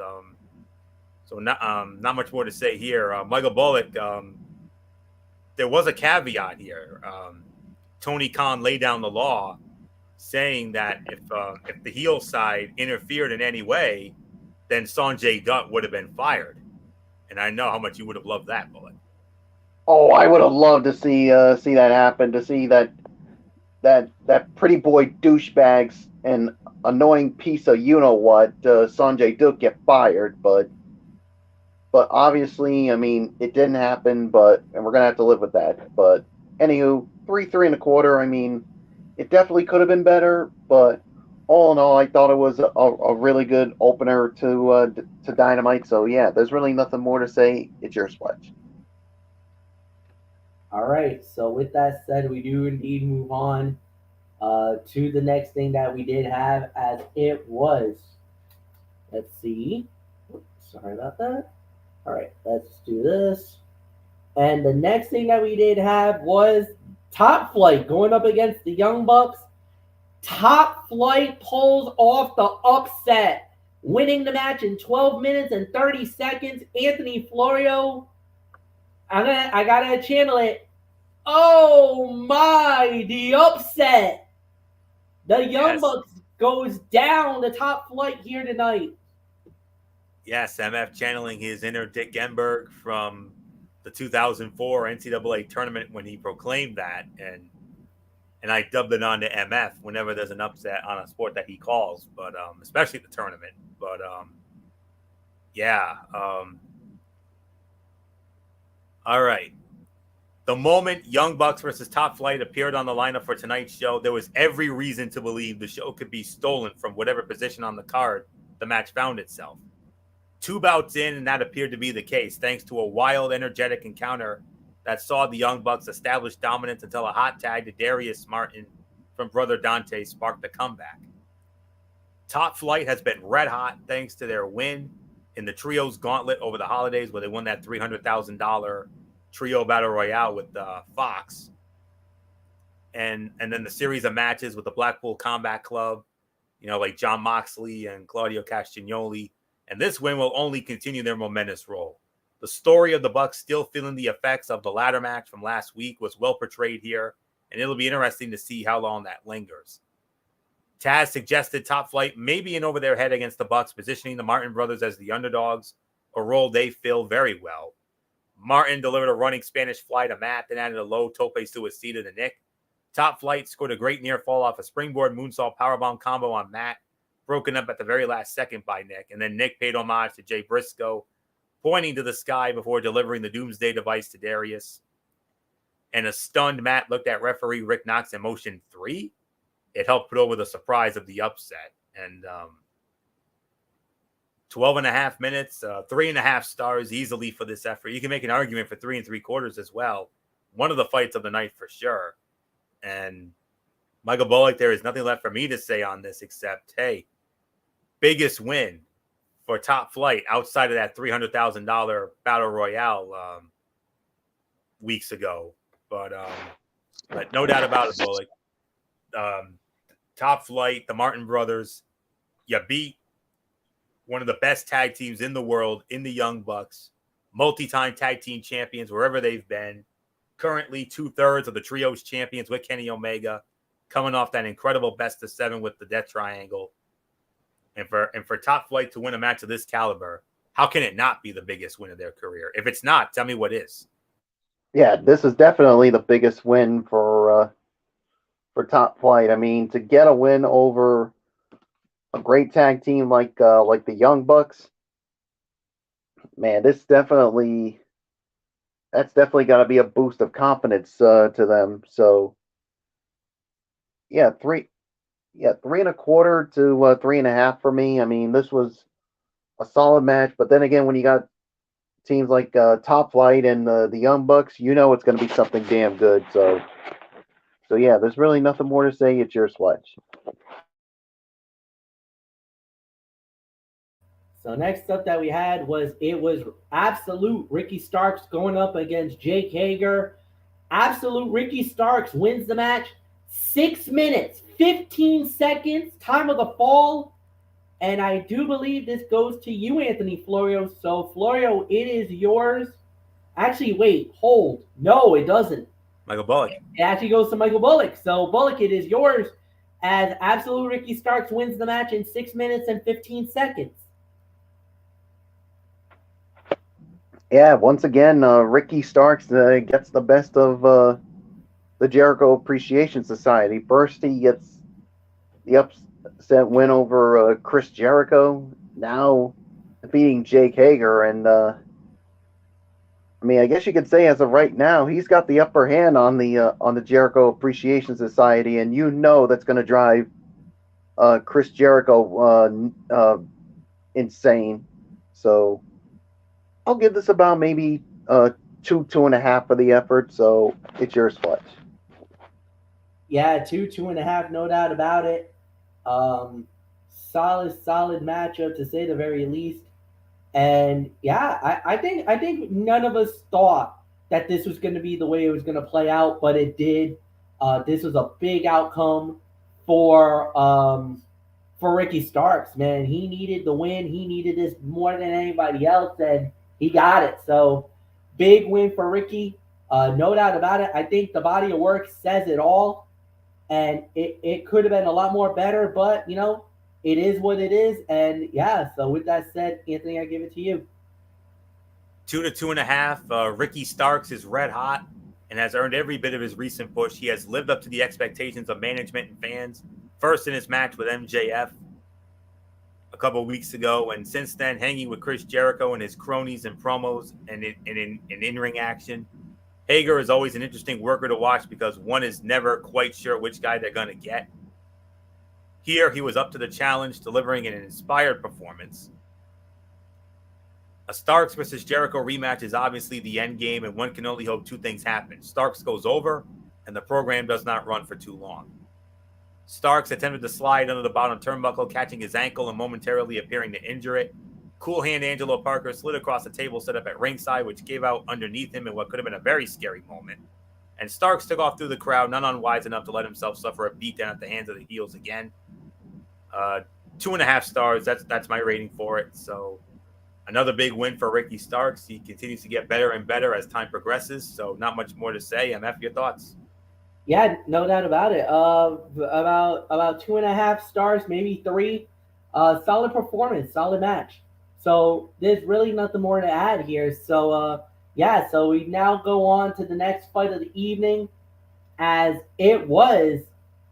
So not much more to say here. Michael Bullock, there was a caveat here. Tony Khan laid down the law, saying that if the heel side interfered in any way, then Sanjay Dutt would have been fired. And I know how much you would have loved that, Bullock. Oh, I would have loved to see that happen. To see that pretty boy douchebags and annoying piece of what Sanjay Dutt get fired, but obviously, I mean, it didn't happen. And we're gonna have to live with that. But anywho, 3.25. I mean, it definitely could have been better, but all in all, I thought it was a really good opener to Dynamite. So yeah, there's really nothing more to say. It's your Sledge. All right. So with that said, we do indeed move on to the next thing that we did have, as it was. Let's see. Oops, sorry about that. All right, let's do this. And the next thing that we did have was Top Flight going up against the Young Bucks. Top Flight pulls off the upset, winning the match in 12 minutes and 30 seconds. Anthony Florio, I gotta channel it. Oh my, the upset. The Young Bucks goes down the Top Flight here tonight. Yes, MF channeling his inner Dick Enberg from the 2004 NCAA tournament when he proclaimed that, and I dubbed it on to MF whenever there's an upset on a sport that he calls, but especially the tournament. But all right. The moment Young Bucks versus Top Flight appeared on the lineup for tonight's show, there was every reason to believe the show could be stolen from whatever position on the card the match found itself. 2 bouts in, and that appeared to be the case, thanks to a wild, energetic encounter that saw the Young Bucks establish dominance until a hot tag to Darius Martin from Brother Dante sparked the comeback. Top Flight has been red hot thanks to their win in the Trios Gauntlet over the holidays, where they won that $300,000 Trio Battle Royale with Fox. And then the series of matches with the Blackpool Combat Club, like John Moxley and Claudio Castagnoli. And this win will only continue their momentous role. The story of the Bucks still feeling the effects of the ladder match from last week was well portrayed here, and it'll be interesting to see how long that lingers. Taz suggested Top Flight may be in over their head against the Bucks, positioning the Martin brothers as the underdogs, a role they fill very well. Martin delivered a running Spanish fly to Matt, then added a low tope suicida to Nick. Top Flight scored a great near fall off a springboard moonsault powerbomb combo on Matt, broken up at the very last second by Nick. And then Nick paid homage to Jay Briscoe, pointing to the sky before delivering the Doomsday device to Darius. And a stunned Matt looked at referee Rick Knox in motion 3. It helped put over the surprise of the upset. And 12 and a half minutes, 3.5 stars easily for this effort. You can make an argument for 3 3/4 as well. One of the fights of the night for sure. And Michael Bullock, there is nothing left for me to say on this except, hey, biggest win for Top Flight outside of that $300,000 Battle Royale weeks ago. But no doubt about it, Bullock. Top Flight, the Martin brothers, you beat one of the best tag teams in the world in the Young Bucks, multi-time tag team champions wherever they've been, currently 2/3 of the Trios champions with Kenny Omega, coming off that incredible best of 7 with the Death Triangle. And for Top Flight to win a match of this caliber, how can it not be the biggest win of their career? If it's not, tell me what is. Yeah, this is definitely the biggest win for Top Flight. I mean, to get a win over a great tag team like the Young Bucks, man, that's definitely got to be a boost of confidence to them. So, yeah, 3.25 to 3.5 for me. I mean, this was a solid match. But then again, when you got teams like Top Flight and the Young Bucks, you know it's going to be something damn good. So yeah, there's really nothing more to say. It's your Sledge. So next up that we had was Absolute Ricky Starks going up against Jake Hager. Absolute Ricky Starks wins the match. 6 minutes, 15 seconds, time of the fall. And I do believe this goes to you, Anthony Florio. So, Florio, it is yours. Actually, wait, hold. No, it doesn't. Michael Bullock. It actually goes to Michael Bullock. So, Bullock, it is yours as Absolute Ricky Starks wins the match in 6 minutes and 15 seconds. Yeah, once again, Ricky Starks gets the best of the Jericho Appreciation Society. First, he gets the upset win over Chris Jericho. Now, defeating Jake Hager, and I mean, I guess you could say as of right now, he's got the upper hand on the Jericho Appreciation Society, and you know that's going to drive Chris Jericho insane. So I'll give this about maybe 2.5 for the effort. So it's yours, Fletch. Yeah, 2.5, no doubt about it. Solid matchup to say the very least. And yeah, I think none of us thought that this was going to be the way it was going to play out, but it did. This was a big outcome for Ricky Starks. Man, he needed the win. He needed this more than anybody else, and he got it. So big win for Ricky. No doubt about it. I think the body of work says it all, and it could have been a lot more better, but it is what it is. And yeah, so with that said, Anthony, I give it to you. 2 to 2.5. Ricky Starks is red hot and has earned every bit of his recent push. He has lived up to the expectations of management and fans. First in his match with MJF a couple of weeks ago, and since then hanging with Chris Jericho and his cronies and promos and in in-ring action. Hager is always an interesting worker to watch because one is never quite sure which guy they're going to get. Here, he was up to the challenge, delivering an inspired performance. A Starks versus Jericho rematch is obviously the end game, and one can only hope two things happen. Starks goes over, and the program does not run for too long. Starks attempted to slide under the bottom turnbuckle, catching his ankle and momentarily appearing to injure it. Cool hand Angelo Parker slid across the table set up at ringside, which gave out underneath him in what could have been a very scary moment. And Starks took off through the crowd, none unwise enough to let himself suffer a beatdown at the hands of the heels again. 2.5 stars, that's my rating for it. So another big win for Ricky Starks. He continues to get better and better as time progresses, so not much more to say. MF, your thoughts? Yeah, no doubt about it. About 2.5 stars, maybe 3. Solid performance, solid match. So there's really nothing more to add here. So yeah, so we now go on to the next fight of the evening, as it was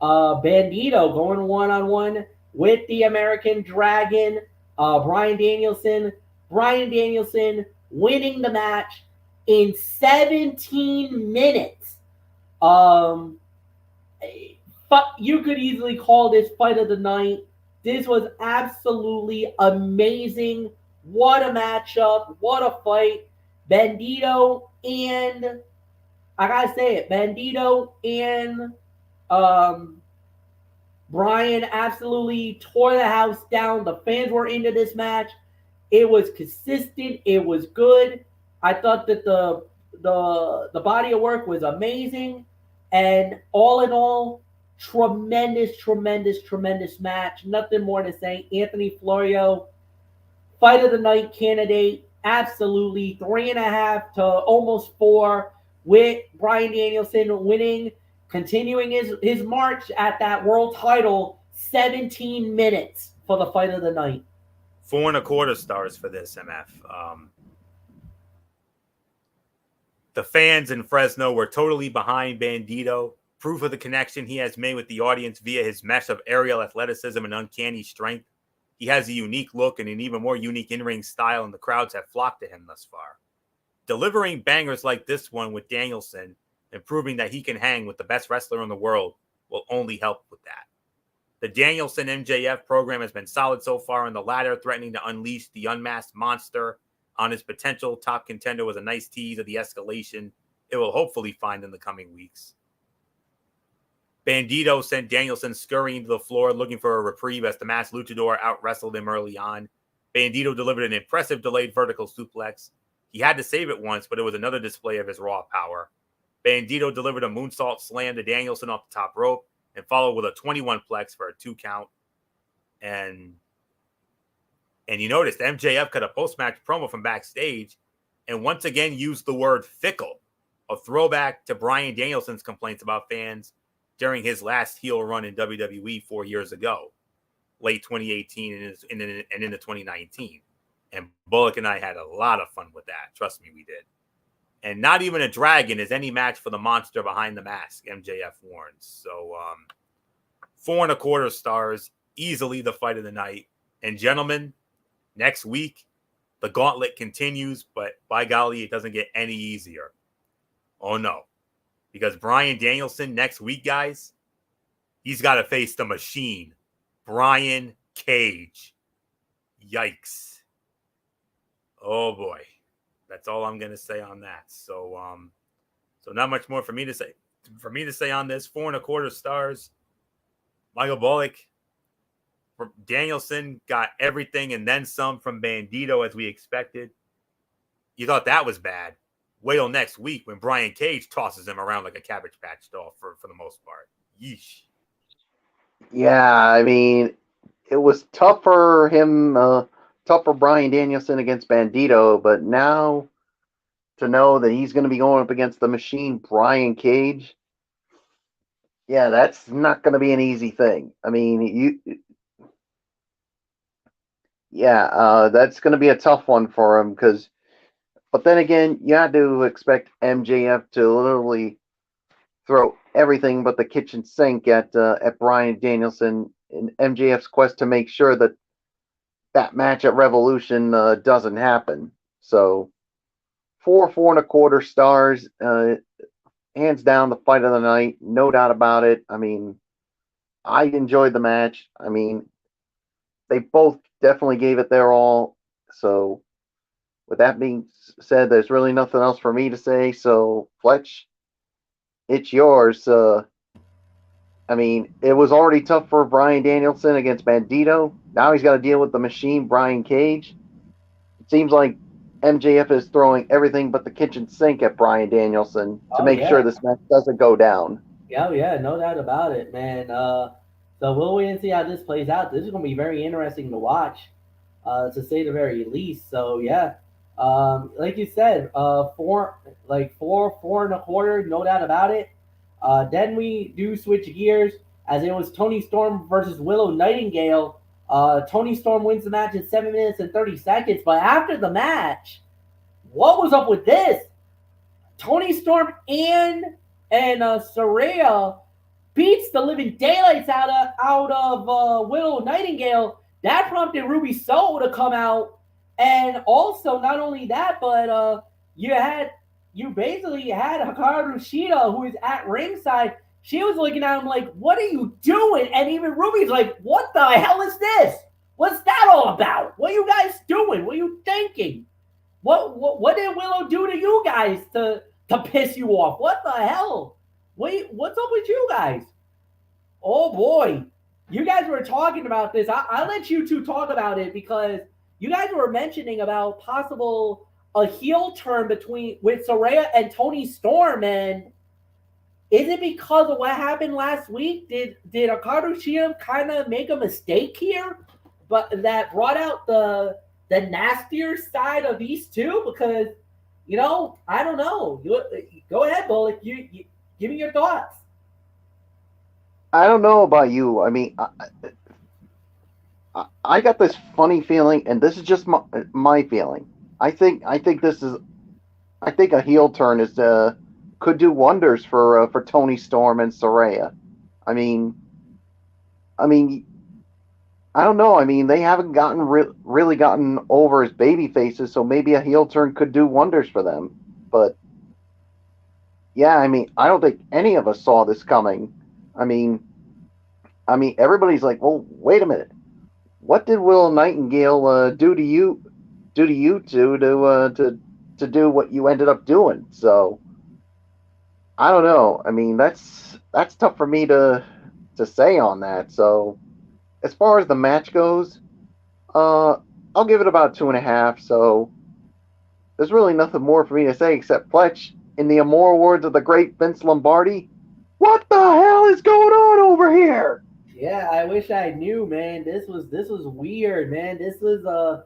Bandito going one-on-one with the American Dragon, Bryan Danielson. Bryan Danielson winning the match in 17 minutes. You could easily call this fight of the night. This was absolutely amazing. What a matchup. What a fight. Bandito and, I gotta say it, Bandito and um, Brian absolutely tore the house down. The fans were into this match. It was consistent. It was good. I thought that the body of work was amazing, and all in all, tremendous, tremendous, tremendous match. Nothing more to say. Anthony Florio, fight of the night candidate, absolutely 3.5 to almost 4, with Brian Danielson winning, continuing his march at that world title, 17 minutes for the fight of the night. 4.25 stars for this, MF. The fans in Fresno were totally behind Bandito. Proof of the connection he has made with the audience via his mesh of aerial athleticism and uncanny strength. He has a unique look and an even more unique in-ring style, and the crowds have flocked to him thus far. Delivering bangers like this one with Danielson and proving that he can hang with the best wrestler in the world will only help with that. The Danielson MJF program has been solid so far, and the latter threatening to unleash the unmasked monster on his potential top contender was a nice tease of the escalation it will hopefully find in the coming weeks. Bandito sent Danielson scurrying to the floor looking for a reprieve as the masked luchador out-wrestled him early on. Bandito delivered an impressive delayed vertical suplex. He had to save it once, but it was another display of his raw power. Bandito delivered a moonsault slam to Danielson off the top rope and followed with a 21 plex for a 2 count. And you noticed MJF cut a post-match promo from backstage and once again used the word fickle, a throwback to Bryan Danielson's complaints about fans during his last heel run in WWE 4 years ago, late 2018 and into 2019. And Bullock and I had a lot of fun with that. Trust me, we did. And not even a dragon is any match for the monster behind the mask, MJF warns. So 4.25 stars, easily the fight of the night. And gentlemen, next week, the gauntlet continues, but by golly, it doesn't get any easier. Oh no. Because Bryan Danielson next week, guys, he's got to face the machine, Brian Cage. Yikes. Oh boy. That's all I'm going to say on that. So not much more for me to say. For me to say on this, 4.25 stars. Michael Bullock, Danielson got everything and then some from Bandito as we expected. You thought that was bad. Wait till next week when Brian Cage tosses him around like a Cabbage Patch doll for the most part. Yeesh. Yeah, I mean, it was tough for him, tough for Bryan Danielson against Bandito, but now to know that he's going to be going up against the machine, Brian Cage, yeah, that's not going to be an easy thing. I mean, that's going to be a tough one for him but then again, you had to expect MJF to literally throw everything but the kitchen sink at Bryan Danielson in MJF's quest to make sure that match at Revolution doesn't happen. So 4.25 stars, hands down the fight of the night, no doubt about it. I mean, I enjoyed the match. I mean, they both definitely gave it their all. So with that being said, there's really nothing else for me to say. So Fletch, it's yours. I mean, it was already tough for Bryan Danielson against Bandito. Now he's got to deal with the machine, Brian Cage. It seems like MJF is throwing everything but the kitchen sink at Bryan Danielson to make sure this match doesn't go down. Yeah, no doubt about it, man. So we'll wait and see how this plays out. This is going to be very interesting to watch, to say the very least. So yeah, like you said, 4.25, no doubt about it. Then we do switch gears, as it was Toni Storm versus Willow Nightingale. Toni Storm wins the match in 7 minutes and 30 seconds. But after the match, what was up with this? Toni Storm and Saraya beats the living daylights out of Willow Nightingale. That prompted Ruby Soho to come out, and also not only that, but you basically had Hikaru Shida, who is at ringside, she was looking at him like, what are you doing? And even Ruby's like, what the hell is this? What's that all about? What are you guys doing? What are you thinking? What did Willow do to you guys to piss you off? What the hell? What's up with you guys? Oh boy. You guys were talking about this. I'll let you two talk about it because you guys were mentioning about possible a heel turn with Saraya and Toni Storm, and is it because of what happened last week? Did Hikaru Shida kind of make a mistake here, but that brought out the nastier side of these two? Because I don't know. Go ahead, Bullock. You give me your thoughts. I don't know about you. I mean, I got this funny feeling, and this is just my feeling. I think a heel turn could do wonders for Toni Storm and Saraya. I mean, I don't know. I mean, they haven't really gotten over as baby faces, so maybe a heel turn could do wonders for them. But yeah, I mean, I don't think any of us saw this coming. I mean, everybody's like, well, wait a minute. What did Will Nightingale do to you two to do what you ended up doing? So I don't know. I mean, that's tough for me to say on that. So as far as the match goes, I'll give it about 2.5. So there's really nothing more for me to say except Fletch, in the immortal words of the great Vince Lombardi, what the hell is going on over here? Yeah, I wish I knew, man. This was weird, man. This was a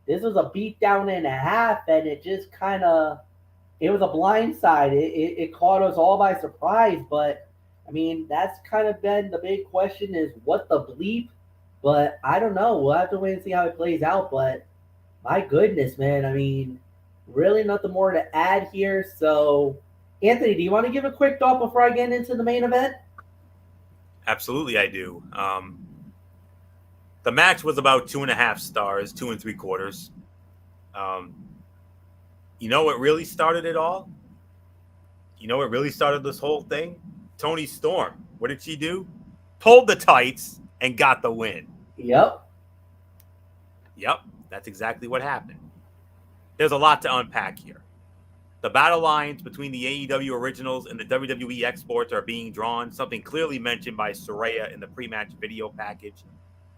beatdown and a half, and it just kind of it was a blindside. It caught us all by surprise. But I mean, that's kind of been the big question: is what the bleep? But I don't know. We'll have to wait and see how it plays out. But my goodness, man. I mean, really nothing more to add here. So, Anthony, do you want to give a quick thought before I get into the main event? Absolutely, I do. The match was about 2.5 stars, 2 3/4. You know what really started it all? You know what really started this whole thing? Toni Storm. What did she do? Pulled the tights and got the win. Yep, that's exactly what happened. There's a lot to unpack here. The battle lines between the AEW originals and the WWE exports are being drawn, something clearly mentioned by Saraya in the pre-match video package.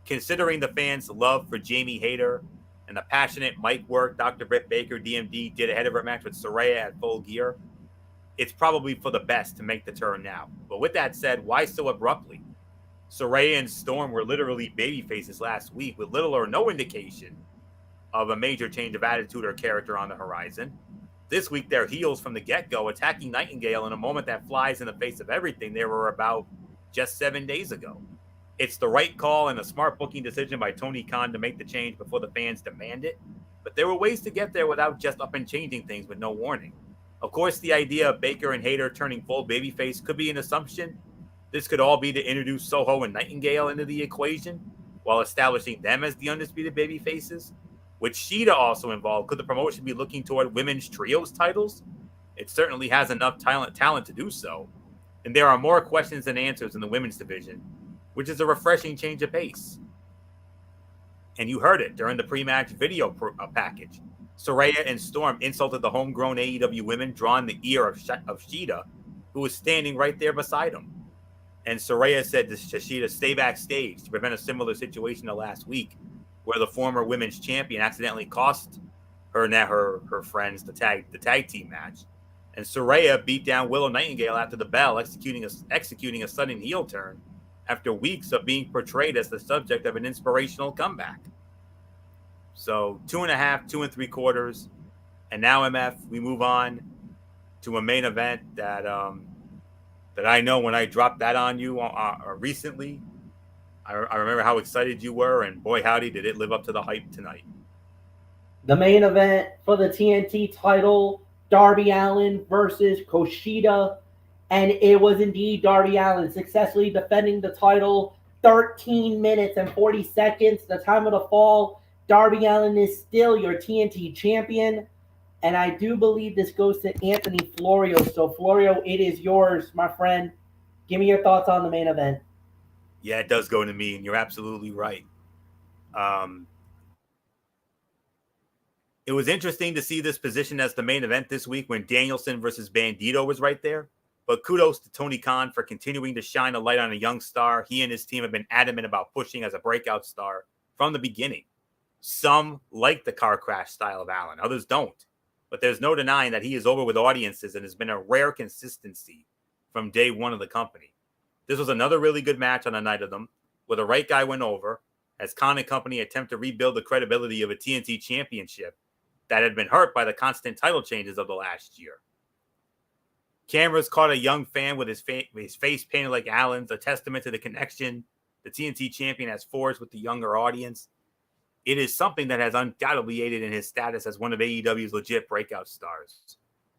Considering the fans' love for Jamie Hayter and the passionate mic work Dr. Britt Baker, DMD, did ahead of her match with Saraya at Full Gear, it's probably for the best to make the turn now. But with that said, why so abruptly? Saraya and Storm were literally baby faces last week with little or no indication of a major change of attitude or character on the horizon. This week, they're heels from the get-go, attacking Nightingale in a moment that flies in the face of everything they were about just 7 days ago. It's the right call and a smart booking decision by Tony Khan to make the change before the fans demand it, but there were ways to get there without just up and changing things with no warning. Of course, the idea of Baker and Hayter turning full babyface could be an assumption. This could all be to introduce Soho and Nightingale into the equation, while establishing them as the undisputed babyfaces. With Shida also involved, could the promotion be looking toward women's trios titles? It certainly has enough talent to do so. And there are more questions than answers in the women's division, which is a refreshing change of pace. And you heard it during the pre-match video package. Saraya and Storm insulted the homegrown AEW women, drawing the ear of Shida, who was standing right there beside him. And Saraya said to Shida, stay backstage to prevent a similar situation to last week, where the former women's champion accidentally cost her friends the tag team match. And Saraya beat down Willow Nightingale after the bell, executing a sudden heel turn after weeks of being portrayed as the subject of an inspirational comeback. So 2.5, 2 3/4. And now, MF, we move on to a main event that I know when I dropped that on you recently, I remember how excited you were, and boy, howdy, did it live up to the hype tonight. The main event for the TNT title, Darby Allin versus Kushida, and it was indeed Darby Allin successfully defending the title 13 minutes and 40 seconds. The time of the fall, Darby Allin is still your TNT champion, and I do believe this goes to Anthony Florio. So, Florio, it is yours, my friend. give me your thoughts on the main event. Yeah, it does go to me, and you're absolutely right. It was interesting to see this position as the main event this week when Danielson versus Bandito was right there. But kudos to Tony Khan for continuing to shine a light on a young star. He and his team have been adamant about pushing as a breakout star from the beginning. Some like the car crash style of Allen, others don't. But there's no denying that he is over with audiences and has been a rare consistency from day one of the company. This was another really good match on the night of them, where the right guy went over, as Khan and company attempt to rebuild the credibility of a TNT championship that had been hurt by the constant title changes of the last year. Cameras caught a young fan with his face painted like Allen's, a testament to the connection the TNT champion has forged with the younger audience. It is something that has undoubtedly aided in his status as one of AEW's legit breakout stars.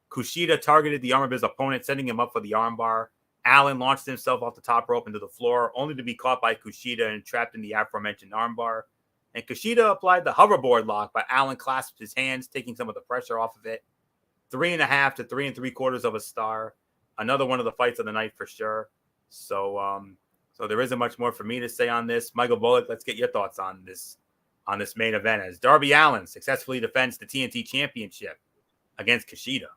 Kushida targeted the arm of his opponent, setting him up for the armbar. Allen launched himself off the top rope into the floor, only to be caught by Kushida and trapped in the aforementioned armbar. And Kushida applied the hoverboard lock, but Allen clasped his hands, taking some of the pressure off of it. 3.5 to 3 3/4 of a star. Another one of the fights of the night for sure. So there isn't much more for me to say on this. Michael Bullock, let's get your thoughts on this main event as Darby Allin successfully defends the TNT Championship against Kushida.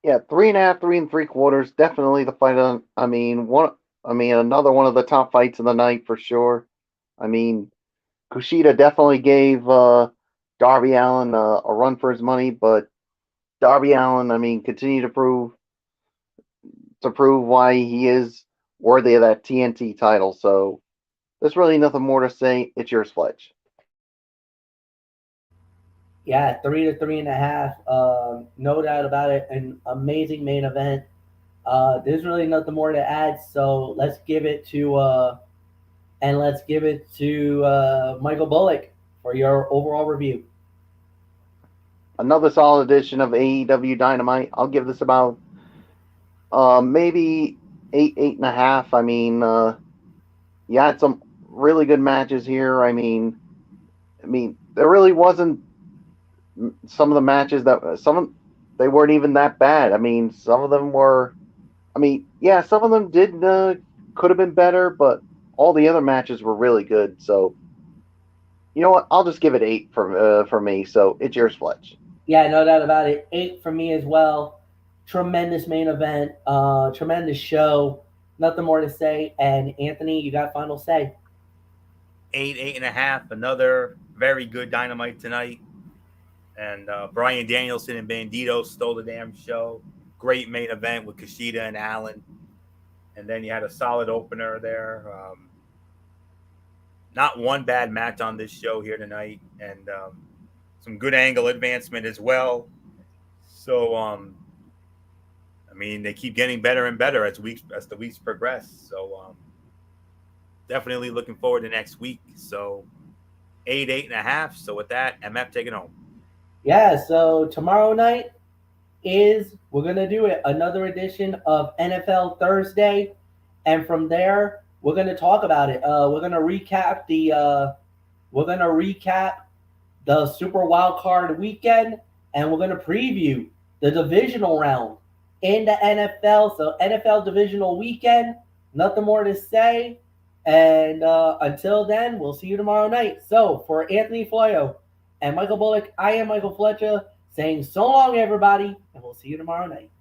Yeah, 3.5, 3 3/4. Definitely the fight on. Another one of the top fights of the night for sure. Kushida definitely gave Darby Allin a run for his money, but Darby Allin, continue to prove why he is worthy of that TNT title. So there's really nothing more to say. It's yours, Fletch. Yeah, 3 to 3.5. No doubt about it. An amazing main event. There's really nothing more to add. So let's give it to Michael Bullock for your overall review. Another solid edition of AEW Dynamite. I'll give this about maybe 8.5. You had some really good matches here. There really wasn't some of the matches they weren't even that bad. Some of them were. Some of them could have been better, but all the other matches were really good. So, you know what? I'll just give it 8 for me. So it's yours, Fletch. Yeah, no doubt about it. 8 for me as well. Tremendous main event. Tremendous show. Nothing more to say. And Anthony, you got final say. 8.5. Another very good Dynamite tonight. And Bryan Danielson and Bandito stole the damn show. Great main event with Kushida and Allen. And then you had a solid opener there. Not one bad match on this show here tonight. And some good angle advancement as well. So, they keep getting better and better as the weeks progress. So, definitely looking forward to next week. So, 8.5. So, with that, MF, take it home. Yeah, so tomorrow night we're going to do it. Another edition of NFL Thursday. And from there, we're going to talk about it. We're going to recap the Super Wild Card weekend, and we're going to preview the divisional round in the NFL. So NFL divisional weekend, nothing more to say. And until then, we'll see you tomorrow night. So for Anthony Floyo and Michael Bullock, I am Michael Fletcher saying so long, everybody, and we'll see you tomorrow night.